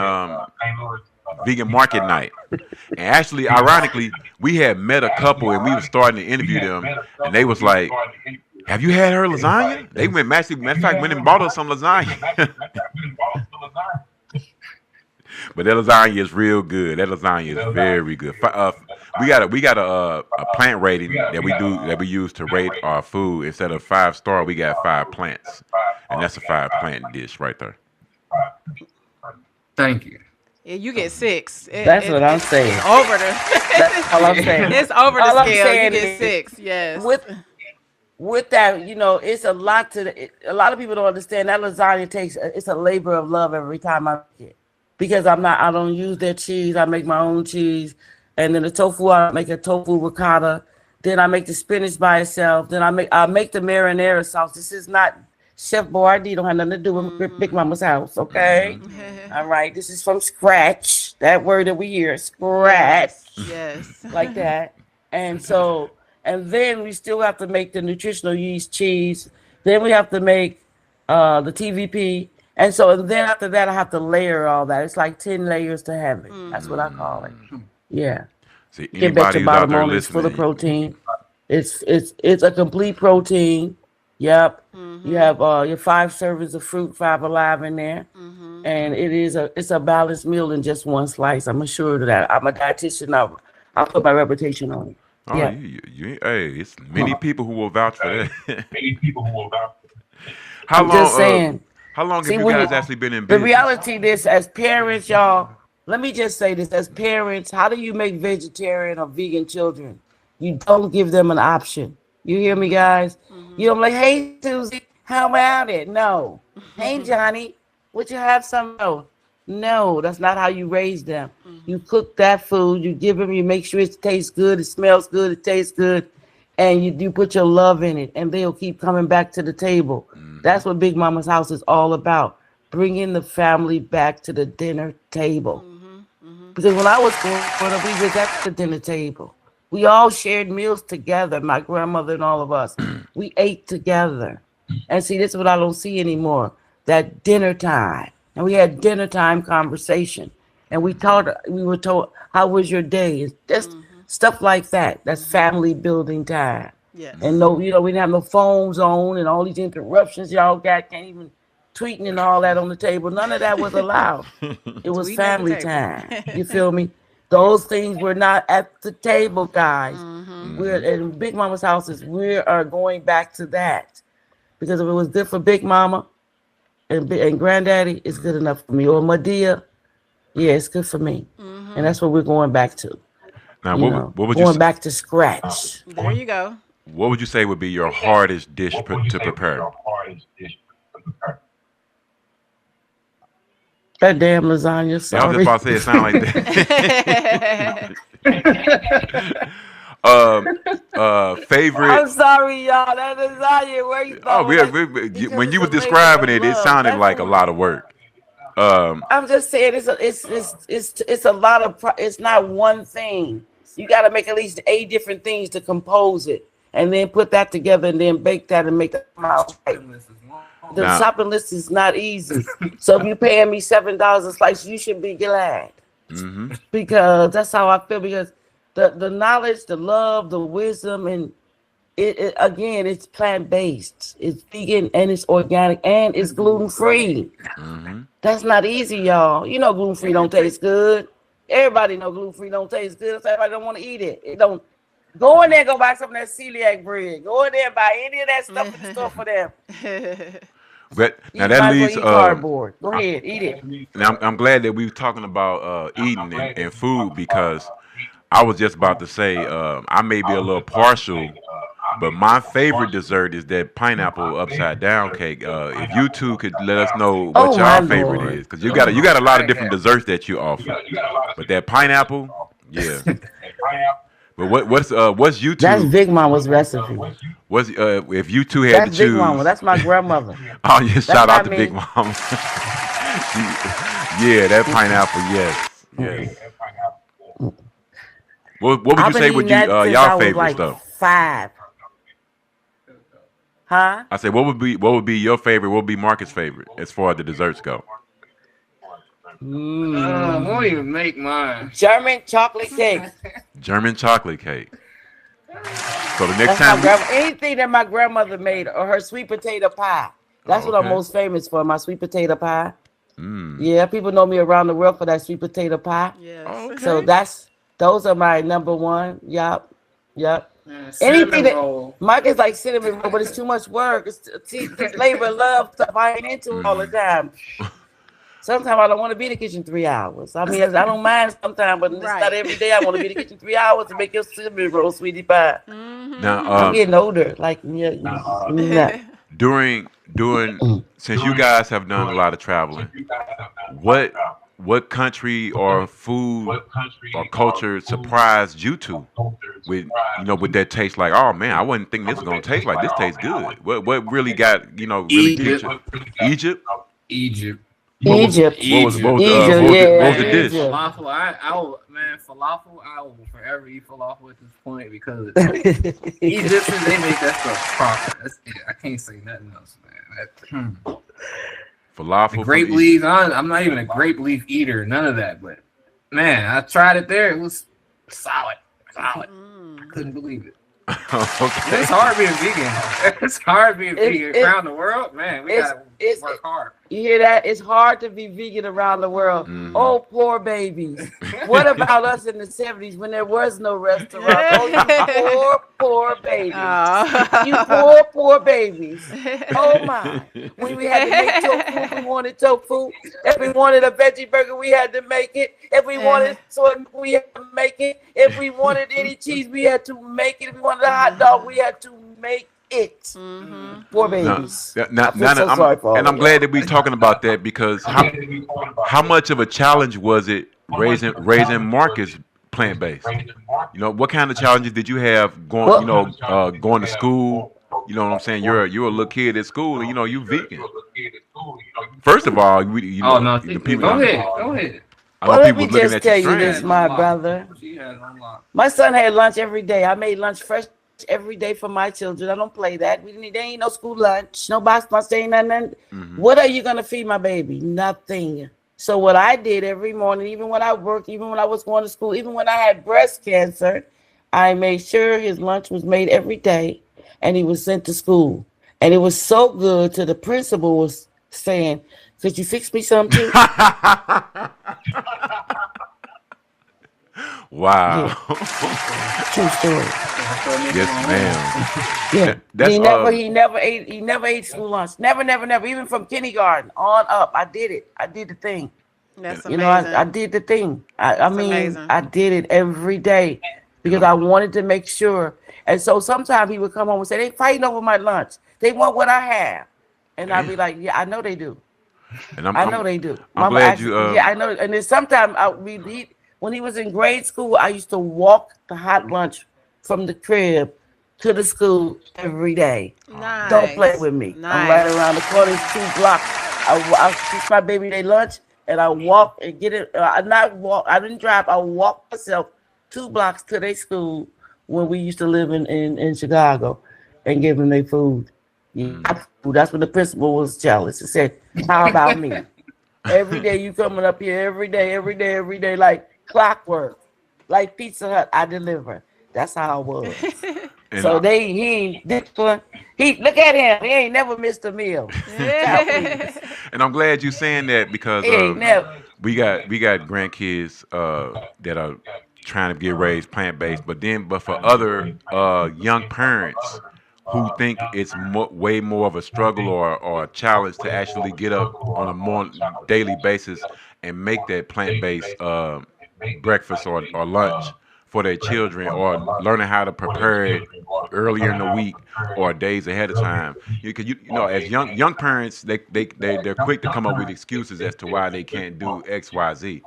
market night, and actually, ironically, we had met a couple, and we were starting to interview them, and they was like, "Have you had her lasagna?" They went matter of fact, went and bought us some lasagna. But that lasagna is real good. That lasagna is very good. We got a plant rating that we use to rate our food. Instead of 5-star, we got 5 plants, and that's a 5-plant dish right there. Thank you. Yeah, you get 6. That's what I'm saying. That's over That's all I'm saying. It's over the All I'm scale. You saying get is 6. Yes. With that, it's a lot a lot of people don't understand that lasagna it's a labor of love every time I make it. Because I don't use their cheese. I make my own cheese. And then the tofu, I make a tofu ricotta. Then I make the spinach by itself. Then I make the marinara sauce. This is not Chef Boyardee. Don't have nothing to do with Big Mama's house, okay? All right. This is from scratch. That word that we hear, scratch. Yes. Like that. And then we still have to make the nutritional yeast cheese. Then we have to make the TVP. And then after that, I have to layer all that. It's like 10 layers to heaven. That's what I call it. Yeah. See, Get back anybody to who's out bottom there line. It's full of listening, protein. It's a complete protein. Yep. You have your 5 servings of fruit, 5 alive in there. and it's a balanced meal in just one slice. I'm assured of that. I'm a dietitian. I'll put my reputation on it. Oh, Yeah. hey, it's many people who will vouch for that. Many people who will vouch for How I'm long? just saying. How long See, have you when guys you- actually been in The business? reality this as parents, y'all, let me just say this. As parents, how do you make vegetarian or vegan children? You don't give them an option. You hear me, guys? You don't like, hey, Susie, how about it? No. Hey, Johnny, would you have some? No, that's not how you raise them. You cook that food, you give them, you make sure it tastes good, it smells good, it tastes good, and you put your love in it, and they'll keep coming back to the table. That's what Big Mama's house is all about. Bringing the family back to the dinner table. Because when I was growing up, we was at the dinner table. We all shared meals together, my grandmother and all of us. We ate together. And see, this is what I don't see anymore. That dinner time. And we had dinner time conversation. And we were told, how was your day? It's just stuff like that. That's family building time. Yes. And no, we didn't have no phones on and all these interruptions y'all got, can't even tweeting and all that on the table. None of that was allowed. It was Tweeting at the family table. time. You feel me? Those things were not at the table, guys. We're in Big Mama's houses. We are going back to that. Because if it was good for Big Mama and Granddaddy, it's good enough for me. Or Madea, yeah, it's good for me. And that's what we're going back to. Now, what would going you back to scratch. There you go. what would you say would be your hardest dish What would you to say would be prepare? your hardest dish to prepare? That damn lasagna, Yeah, I was sorry. just about to say it sound like that. Favorite. I'm sorry, y'all. That lasagna, where you Oh, thought? when you was describing it, it sounded like a lot of work. I'm just saying it's a lot of it's not one thing. You got to make at least 8 different things to compose it, and then put that together, and then bake that and make it come out right. The Now- shopping list is not easy. So if you're paying me $7 a slice, you should be glad, because that's how I feel. Because the knowledge, the love, the wisdom, and it again, it's plant-based, it's vegan, and it's organic, and it's gluten-free. That's not easy, y'all. You know gluten-free don't taste good. Everybody know gluten-free don't taste good. So everybody don't want to eat it. It don't. Go in there, go buy some of that celiac bread. Go in there and buy any of that stuff in the store for them. But now You that might as well leads. eat cardboard. Go ahead, eat it. Now I'm glad that we were talking about eating and food, because I was just about to say I may be a little partial, but my favorite dessert is that pineapple upside down cake. If you two could let us know what Oh, my y'all favorite Lord. is, because you got a lot of different desserts that you offer, but that pineapple, yeah. But what's you That's two? Big Mama's recipe. What's if you two had That's to Big choose? Mama. That's my grandmother. Oh yeah, shout out not to me. Big Mama. Yeah, that pineapple, yes. What would I've you been say would eating you that since I y'all was favorite like stuff? 5. Huh? I said, what would be your favorite? What would be Marcus' favorite as far as the desserts go? I won't even make mine. German chocolate cake. German chocolate cake. So the next That's my time, grandma. Anything that my grandmother made, or her sweet potato pie. That's what I'm Okay. most famous for. My sweet potato pie. Yeah, people know me around the world for that sweet potato pie. Yes. Okay. So those are my number one. Yup. Anything Cinnamon that roll. Mike is like cinnamon roll, but it's too much work. It's labor and love stuff. I ain't into it all the time. Sometimes I don't want to be in the kitchen 3 hours. I mean, I don't mind sometimes, but it's Right. not every day I want to be in the kitchen 3 hours to make your cinnamon roll, sweetie pie. now I'm getting older. Like, yeah. during since you guys have done a lot of traveling, what country or food or culture surprised you two with with that taste? Like, oh man, I wasn't thinking this was gonna taste like this. Tastes good. What really got really piqued you? Egypt. Egypt. Egypt. What was Egypt, what yeah, was the dish? Egypt. Falafel. Falafel. I will forever eat falafel at this point because Egyptians, they make that stuff proper. That's it. I can't say nothing else, man. Falafel. The from grape Egypt. leaves. I'm not even a grape leaf eater. None of that. But man, I tried it there. It was solid. I couldn't believe it. Okay. It's hard being vegan. It's hard being vegan around the world, man. We got It's Work hard. You hear that? It's hard to be vegan around the world. Oh, poor babies. What about us in the 70s when there was no restaurants? Oh, you poor babies. Oh. You poor babies. Oh my. When we had to make tofu, if we wanted tofu. If we wanted a veggie burger, we had to make it. If we wanted soy milk, we had to make it. If we wanted any cheese, we had to make it. If we wanted a hot dog, we had to make it. Poor babies. I'm glad that we're talking about that because how much of a challenge was it raising Marcus plant-based? You know, what kind of challenges did you have going going to school? You know what I'm saying? You're a little kid at school, and you vegan. First of all, Go people. ahead. Well, let me just tell you this, my brother. My son had lunch every day. I made lunch fresh every day for my children. I don't play that. There ain't no school lunch, no box lunch, there ain't nothing. What are you gonna feed my baby? Nothing. So what I did every morning, even when I worked, even when I was going to school, even when I had breast cancer, I made sure his lunch was made every day and he was sent to school. And it was so good to the principal was saying, "Could you fix me some too?" Wow. Yeah. True story. Yes, ma'am. Yeah. He never ate school lunch. Never. Even from kindergarten on up. I did it. I did the thing. That's amazing. amazing. I did the thing. I mean, amazing. I did it every day because I wanted to make sure. And so sometimes he would come home and say, "They fighting over my lunch. They want what I have." And I'd be like, "Yeah, I know they do. And I know they do." I'm glad you. Yeah, I know. And then sometimes when he was in grade school, I used to walk the hot lunch from the crib to the school every day. Nice. Don't play with me. Nice. I'm right around the corner. It's 2 blocks. I teach my baby their lunch, and I walk and get it. I didn't drive. I walked myself 2 blocks to their school when we used to live in Chicago, and give them their food. That's when the principal was jealous. He said, "How about me? Every day you coming up here, every day, like clockwork, like Pizza Hut. I deliver." That's how it was. So look at him. He ain't never missed a meal. And I'm glad you saying that because we got grandkids that are trying to get raised plant-based, but for other young parents who think it's way more of a struggle or a challenge to actually get up on a more daily basis and make that plant-based breakfast or lunch for their children, or learning how to prepare it earlier in the week or days ahead of time. Because as young parents, they're quick to come up with excuses as to why they can't do X, Y, Z.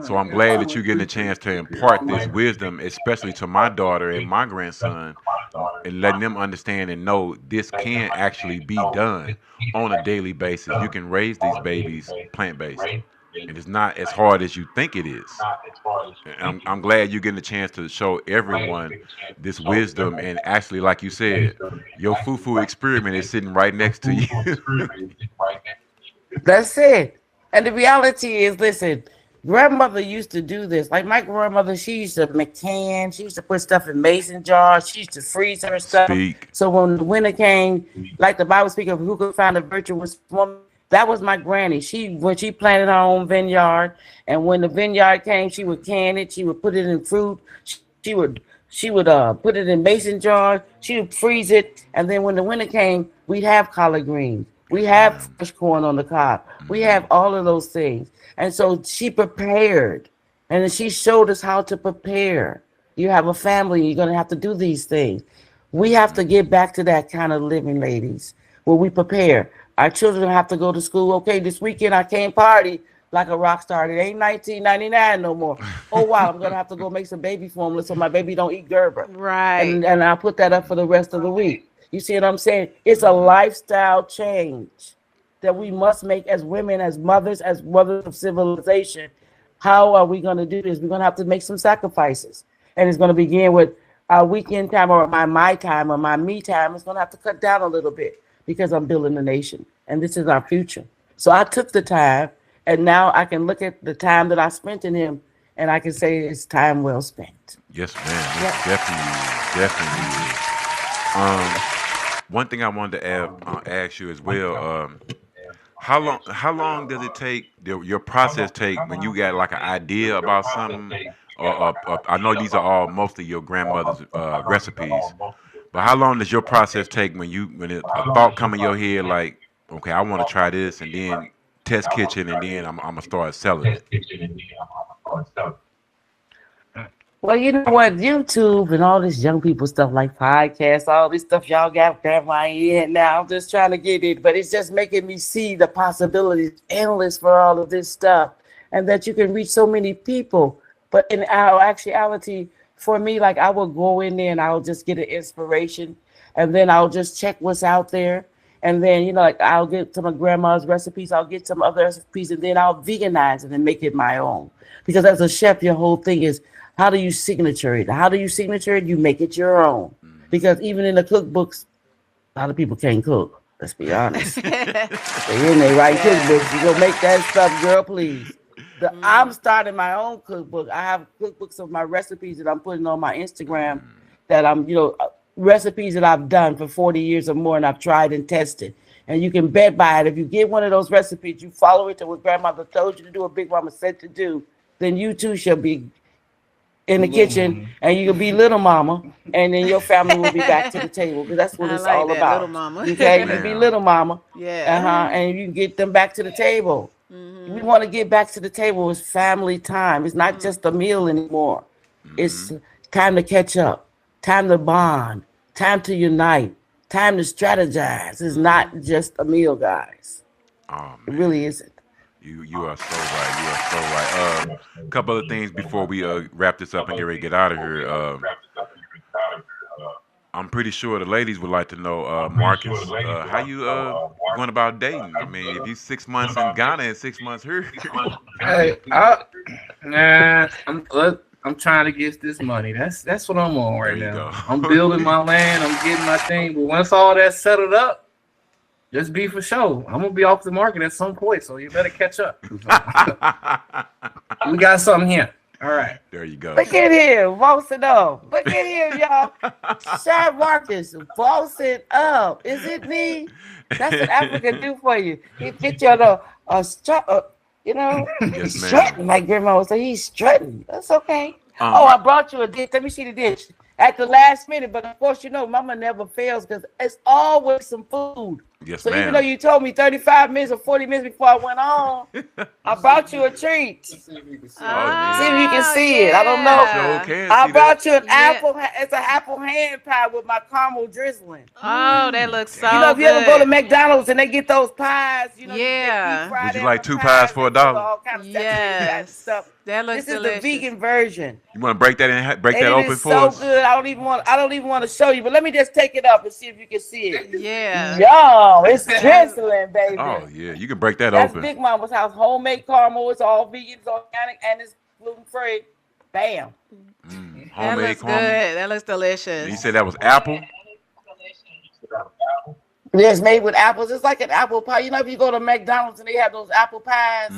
So I'm glad that you're getting a chance to impart this wisdom, especially to my daughter and my grandson, and letting them understand and know this can actually be done on a daily basis. You can raise these babies plant-based. And it's not as hard as you think it is. I'm glad you're getting a chance to show everyone this wisdom. And actually, like you said, your fufu experiment is sitting right next to you. That's it. And the reality is, listen, grandmother used to do this. Like my grandmother, she used to make cans. She used to put stuff in mason jars. She used to freeze her stuff. So when the winter came, like the Bible speaks of who could find a virtuous woman, that was my granny. When she planted her own vineyard, and when the vineyard came, she would can it. She would put it in fruit. She would put it in mason jars. She would freeze it, and then when the winter came, we'd have collard greens. We have fresh corn on the cob. We have all of those things, and so she prepared, and then she showed us how to prepare. You have a family, you're gonna have to do these things. We have to get back to that kind of living, ladies, where we prepare. Our children have to go to school. Okay, this weekend I can't party like a rock star. It ain't 1999 no more. Oh wow, I'm gonna have to go make some baby formula so my baby don't eat Gerber. Right. And I'll put that up for the rest of the week. You see what I'm saying? It's a lifestyle change that we must make as women, as mothers of civilization. How are we gonna do this? We're gonna have to make some sacrifices, and it's gonna begin with our weekend time or my time or my me time. It's gonna have to cut down a little bit, because I'm building a nation, and this is our future. So I took the time, and now I can look at the time that I spent in him, and I can say it's time well spent. Yes, ma'am. Definitely. One thing I wanted to ask you as well, How long does it take? Your process take when you got like an idea about something, or I know these are all mostly your grandmother's recipes, but how long does your process take a thought come in your head like, okay, I want to try this, and then test kitchen, and then I'm gonna start selling it. Well, you know what? YouTube and all this young people stuff like podcasts, all this stuff y'all got grandma in now. I'm just trying to get it, but it's just making me see the possibilities endless for all of this stuff, and that you can reach so many people. But in our actuality, for me, like I will go in there and I'll just get an inspiration, and then I'll just check what's out there. And then, you know, like I'll get some of grandma's recipes, I'll get some other recipes, and then I'll veganize it and make it my own. Because as a chef, your whole thing is, how do you signature it? How do you signature it? You make it your own. Because even in the cookbooks, a lot of people can't cook. Let's be honest. They in there write cookbooks. You go make that stuff, girl, please. I'm starting my own cookbook. I have cookbooks of my recipes that I'm putting on my Instagram that I'm, you know, recipes that I've done for 40 years or more, and I've tried and tested. And you can bet by it. If you get one of those recipes, you follow it to what grandmother told you to do, or Big Mama said to do, then you too shall be in the kitchen, and you can be little mama, and then your family will be back to the table, because that's what it's like all that, about. little mama. Okay, you can be little mama, Yeah. and you can get them back to the table. We want to get back to the table. It's family time. It's not just a meal anymore. It's time to catch up, time to bond, time to unite, time to strategize. It's not just a meal, guys. Oh It man, really isn't. you are so right. You are so right. A couple of things before we wrap this up and get ready to get out of here. I'm pretty sure the ladies would like to know, Marcus, how you going about dating? I mean, if you 6 months in Ghana and 6 months here, Hey, I'm trying to get this money. That's what I'm on right there you now. go. I'm building my land. I'm getting my thing. But once all that's settled up, just be for sure. I'm gonna be off the market at some point, so you better catch up. We got something here. All right. There you go. Look at him, bossing up. Look at him, y'all. Chef Marcus, bossing up. Is it me? That's what Africa do for you. He fit you on you know, Yes, he's ma'am. strutting, like grandma would say. He's strutting. That's okay. Um, I brought you a dish. Let me see the dish. At the last minute, but of course, you know, mama never fails because it's always some food. Yes, So even ma'am. though you told me 35 minutes or 40 minutes before I went on, I brought you a treat. See if you can see it. I don't know. Sure can I see brought that. you an Yeah. apple. It's an apple hand pie with my caramel drizzling. Oh, that looks so You know, if you good. ever go to McDonald's and they get those pies, you know, Yeah. deep fried Would you them like 2 pies pies for that full of $1? all kind of saturated fat and Yes. stuff. That looks This is delicious. the vegan version. You want to break that in, break And that it open is for so us? good. I don't even want to show you, but let me just take it up and see if you can see it. Yeah. Yo, it's drizzling, baby. Oh yeah, you can break that That's open. Big Mama's house. Homemade caramel. It's all vegan, it's organic, and it's gluten free. Bam. That Homemade looks caramel. good. That looks You delicious. said that was apple. It's made with apples. It's like an apple pie. You know, if you go to McDonald's and they have those apple pies.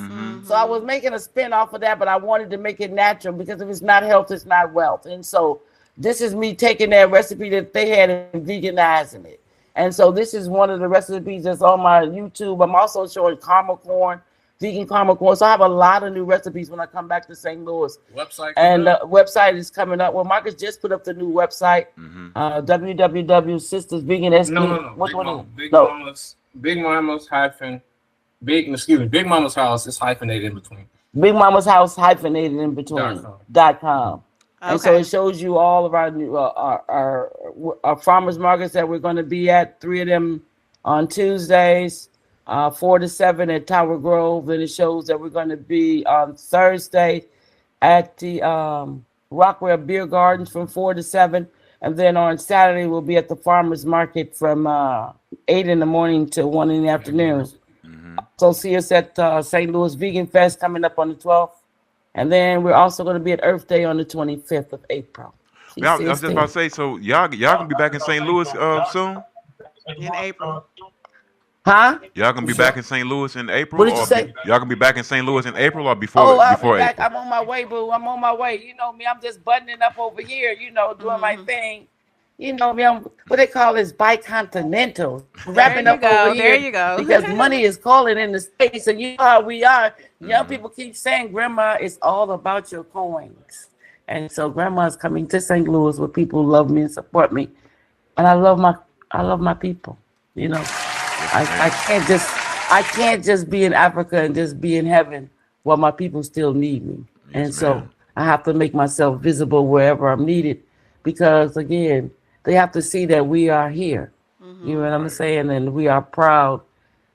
So I was making a spin off of that, but I wanted to make it natural because if it's not health, it's not wealth. And so this is me taking that recipe that they had and veganizing it. And so this is one of the recipes that's on my YouTube. I'm also showing caramel corn, vegan caramel corn. So I have a lot of new recipes when I come back to St. Louis. Website. And the website is coming up. Well, Marcus just put up the new website, www.sistersvegan.sd. No. Which Big one Mama. is it? Big No, Mama's. Big Mama's hyphen. Big Mama's house is hyphenated in between. Big Mama's house hyphenated in between .com. And so Okay. it shows you all of our new our farmers markets that we're going to be at. 3 of them on Tuesdays, 4 to 7 at Tower Grove, and it shows that we're going to be on Thursday at the Rockwell Beer Gardens from 4 to 7, and then on Saturday we'll be at the farmers market from 8 in the morning to 1 in the afternoon. So see us at St. Louis Vegan Fest coming up on the 12th. And then we're also going to be at Earth Day on the 25th of April. Yeah, I was just about to say. So y'all gonna be back in St. Louis soon? In April. Huh? Y'all gonna be back in St. Louis in April? What did you or say? Y'all gonna be back in St. Louis in April or before Oh, I'll before be back. April? I'm on my way, boo. I'm on my way. You know me. I'm just buttoning up over here, you know, doing my thing. you know, what they call this bicontinental, There wrapping you up over go. There here you go. because money is calling in the States. And you know how we are. Young Mhm. people keep saying, Grandma, it's all about your coins. And so Grandma's coming to St. Louis where people love me and support me. And I love my people. You know, Yes, I ma'am. can't just be in Africa and just be in heaven while my people still need me. Yes, And so ma'am. I have to make myself visible wherever I'm needed because again, they have to see that we are here. You know what I'm Right. saying? And we are proud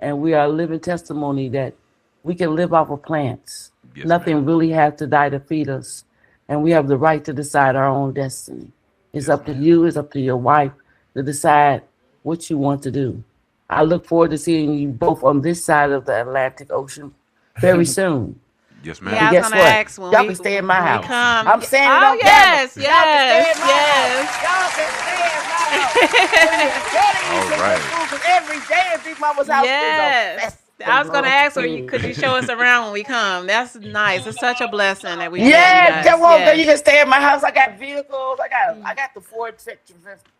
and we are living testimony that we can live off of plants. Yes, Nothing ma'am. really has to die to feed us. And we have the right to decide our own destiny. It's Yes, up to ma'am. you, it's up to your wife to decide what you want to do. I look forward to seeing you both on this side of the Atlantic Ocean very soon. Yes, Yeah, And I ma'am. was guess gonna what? ask when Y'all can stay in my we house. come. I'm saying it Oh on camera. yes, Y'all can stay in yes, my house. Y'all can stay in my house. yes. Better eat All some good right. food because every day in Big Mama's house is a Yes. I was gonna festival of ask, could you food. show us around when we come? That's nice. It's such a blessing that we've met you Yeah, guys. come on, girl. You Yes. can stay in my house. I got vehicles. I got the Ford.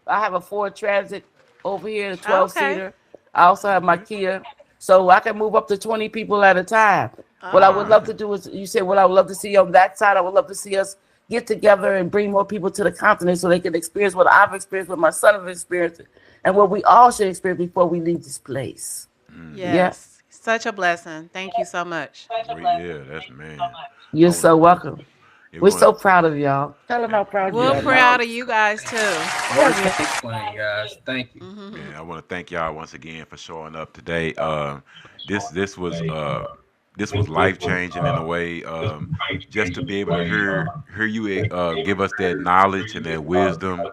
I have a Ford Transit over here, the 12 Okay. seater. I also have my Okay. Kia, so I can move up to 20 people at a time. What I All would Oh. love right. to do is, you said what I would love to see on that side. I would love to see us get together and bring more people to the continent so they can experience what I've experienced, what my son has experienced, and what we all should experience before we leave this place. Mm-hmm. Yeah, Yes. Such a blessing. Thank you so much. Yeah, that's man. you're I want so to. welcome. Yeah, we We're want so proud of y'all. Tell them to. how proud you We're are, Yeah, Mike. proud no, of you guys too. no, we can't explain, guys. Thank you. Hmm. Man, I want to thank y'all once again for showing up today. This this was life changing in a way. Just to be able to hear you give us that knowledge and that wisdom.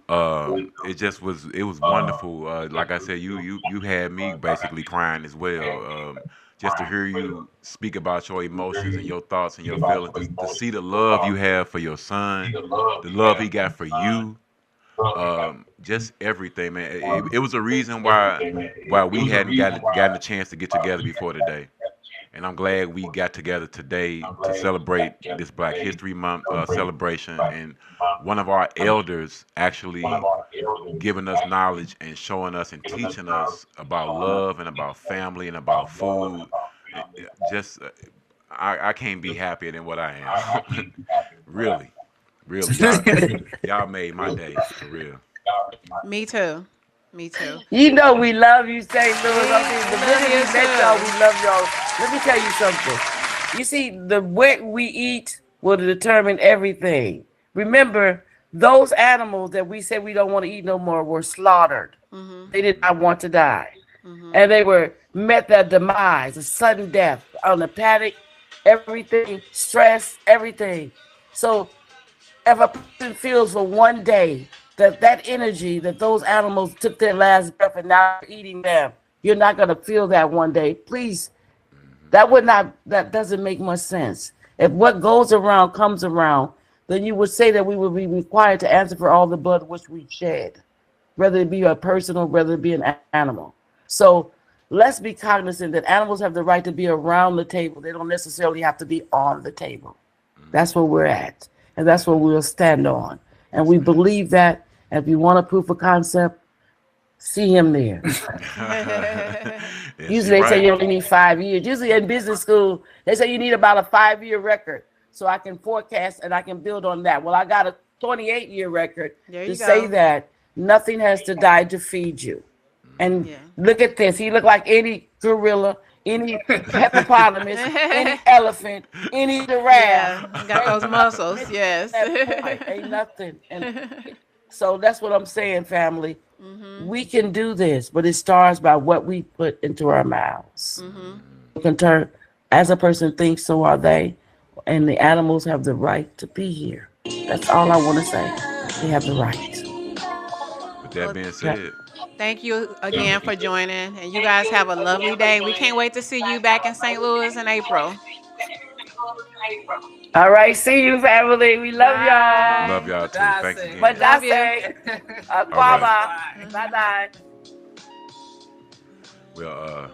It was wonderful. Like I said, you had me basically crying as well. Just to hear you speak about your emotions and your thoughts and your feelings, to see the love you have for your son, the love he got for you, just everything, man. It was a reason why we hadn't gotten a chance to get together before today, and I'm glad we got together today to celebrate this Black History Month celebration, and one of our elders actually giving us knowledge and showing us and teaching us about love and about family and about food. Just I can't be happier than what I am. Really, really, y'all made my day for real. Me too. Me too. You know we love you, St. Louis. I mean, We the love minute you we met y'all, we too. love y'all. Let me tell you something. You see, the what we eat will determine everything. Remember, those animals that we said we don't want to eat no more were slaughtered. Mhm. They did not want to die. Mhm. And they were met their demise, a sudden death on the paddock, everything, stress, everything. So if a person feels for one day that that energy that those animals took their last breath and now you're eating them, you're not going to feel that one day. Please, that doesn't make much sense. If what goes around comes around, then you would say that we would be required to answer for all the blood which we shed, whether it be a person or whether it be an animal. So let's be cognizant that animals have the right to be around the table. They don't necessarily have to be on the table. That's where we're at. And that's where we'll stand on. And Yes, we ma'am. believe that. If you want a proof of concept, see him there. Yes, Usually you're they say right. you only need 5 years. Usually in business school, they say you need about a 5 year record so I can forecast and I can build on that. Well, I got a 28-year record There to you say go. that nothing has to die to feed you. And Yeah. look at this. He looked like any gorilla, any hippopotamus, any elephant, any Yeah. giraffe. Got Ain't those muscles. missing Yes. that point. Ain't nothing. And so that's what I'm saying, family. Mhm. We can do this, but it starts by what we put into our mouths. Mhm. You can turn, as a person thinks, so are they. And the animals have the right to be here. That's all I want to say. They have the right. With that Well, being Yeah. said, thank you again for joining, and you guys have a lovely day. We can't wait to see you back in St. Louis in April. All right. See you, family. We love y'all. love Bye. y'all too. Thanks But again. Love that's you. it. All right. Aquaba. Bye Mhm. bye. Well,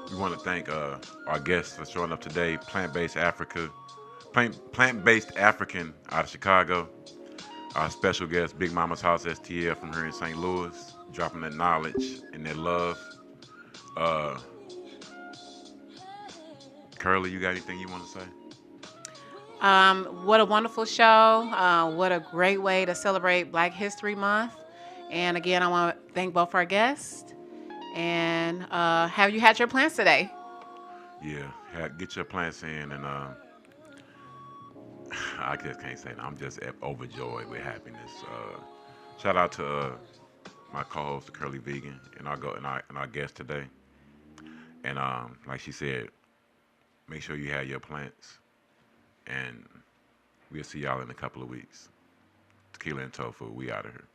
we want to thank our guests for showing up today. Plant-based African out of Chicago. Our special guest, Big Mama's House STL from here in St. Louis, dropping that knowledge and that love. Uh, Curly, you got anything you want to say? What a wonderful show. What a great way to celebrate Black History Month. And again, I want to thank both our guests. And have you had your plants today? Yeah, get your plants in, and I just can't say that. I'm just overjoyed with happiness. Shout out to my co-host, the Curly Vegan, and our guest today. And like she said, make sure you have your plants, and we'll see y'all in a couple of weeks. Tequila and Tofu, we out of here.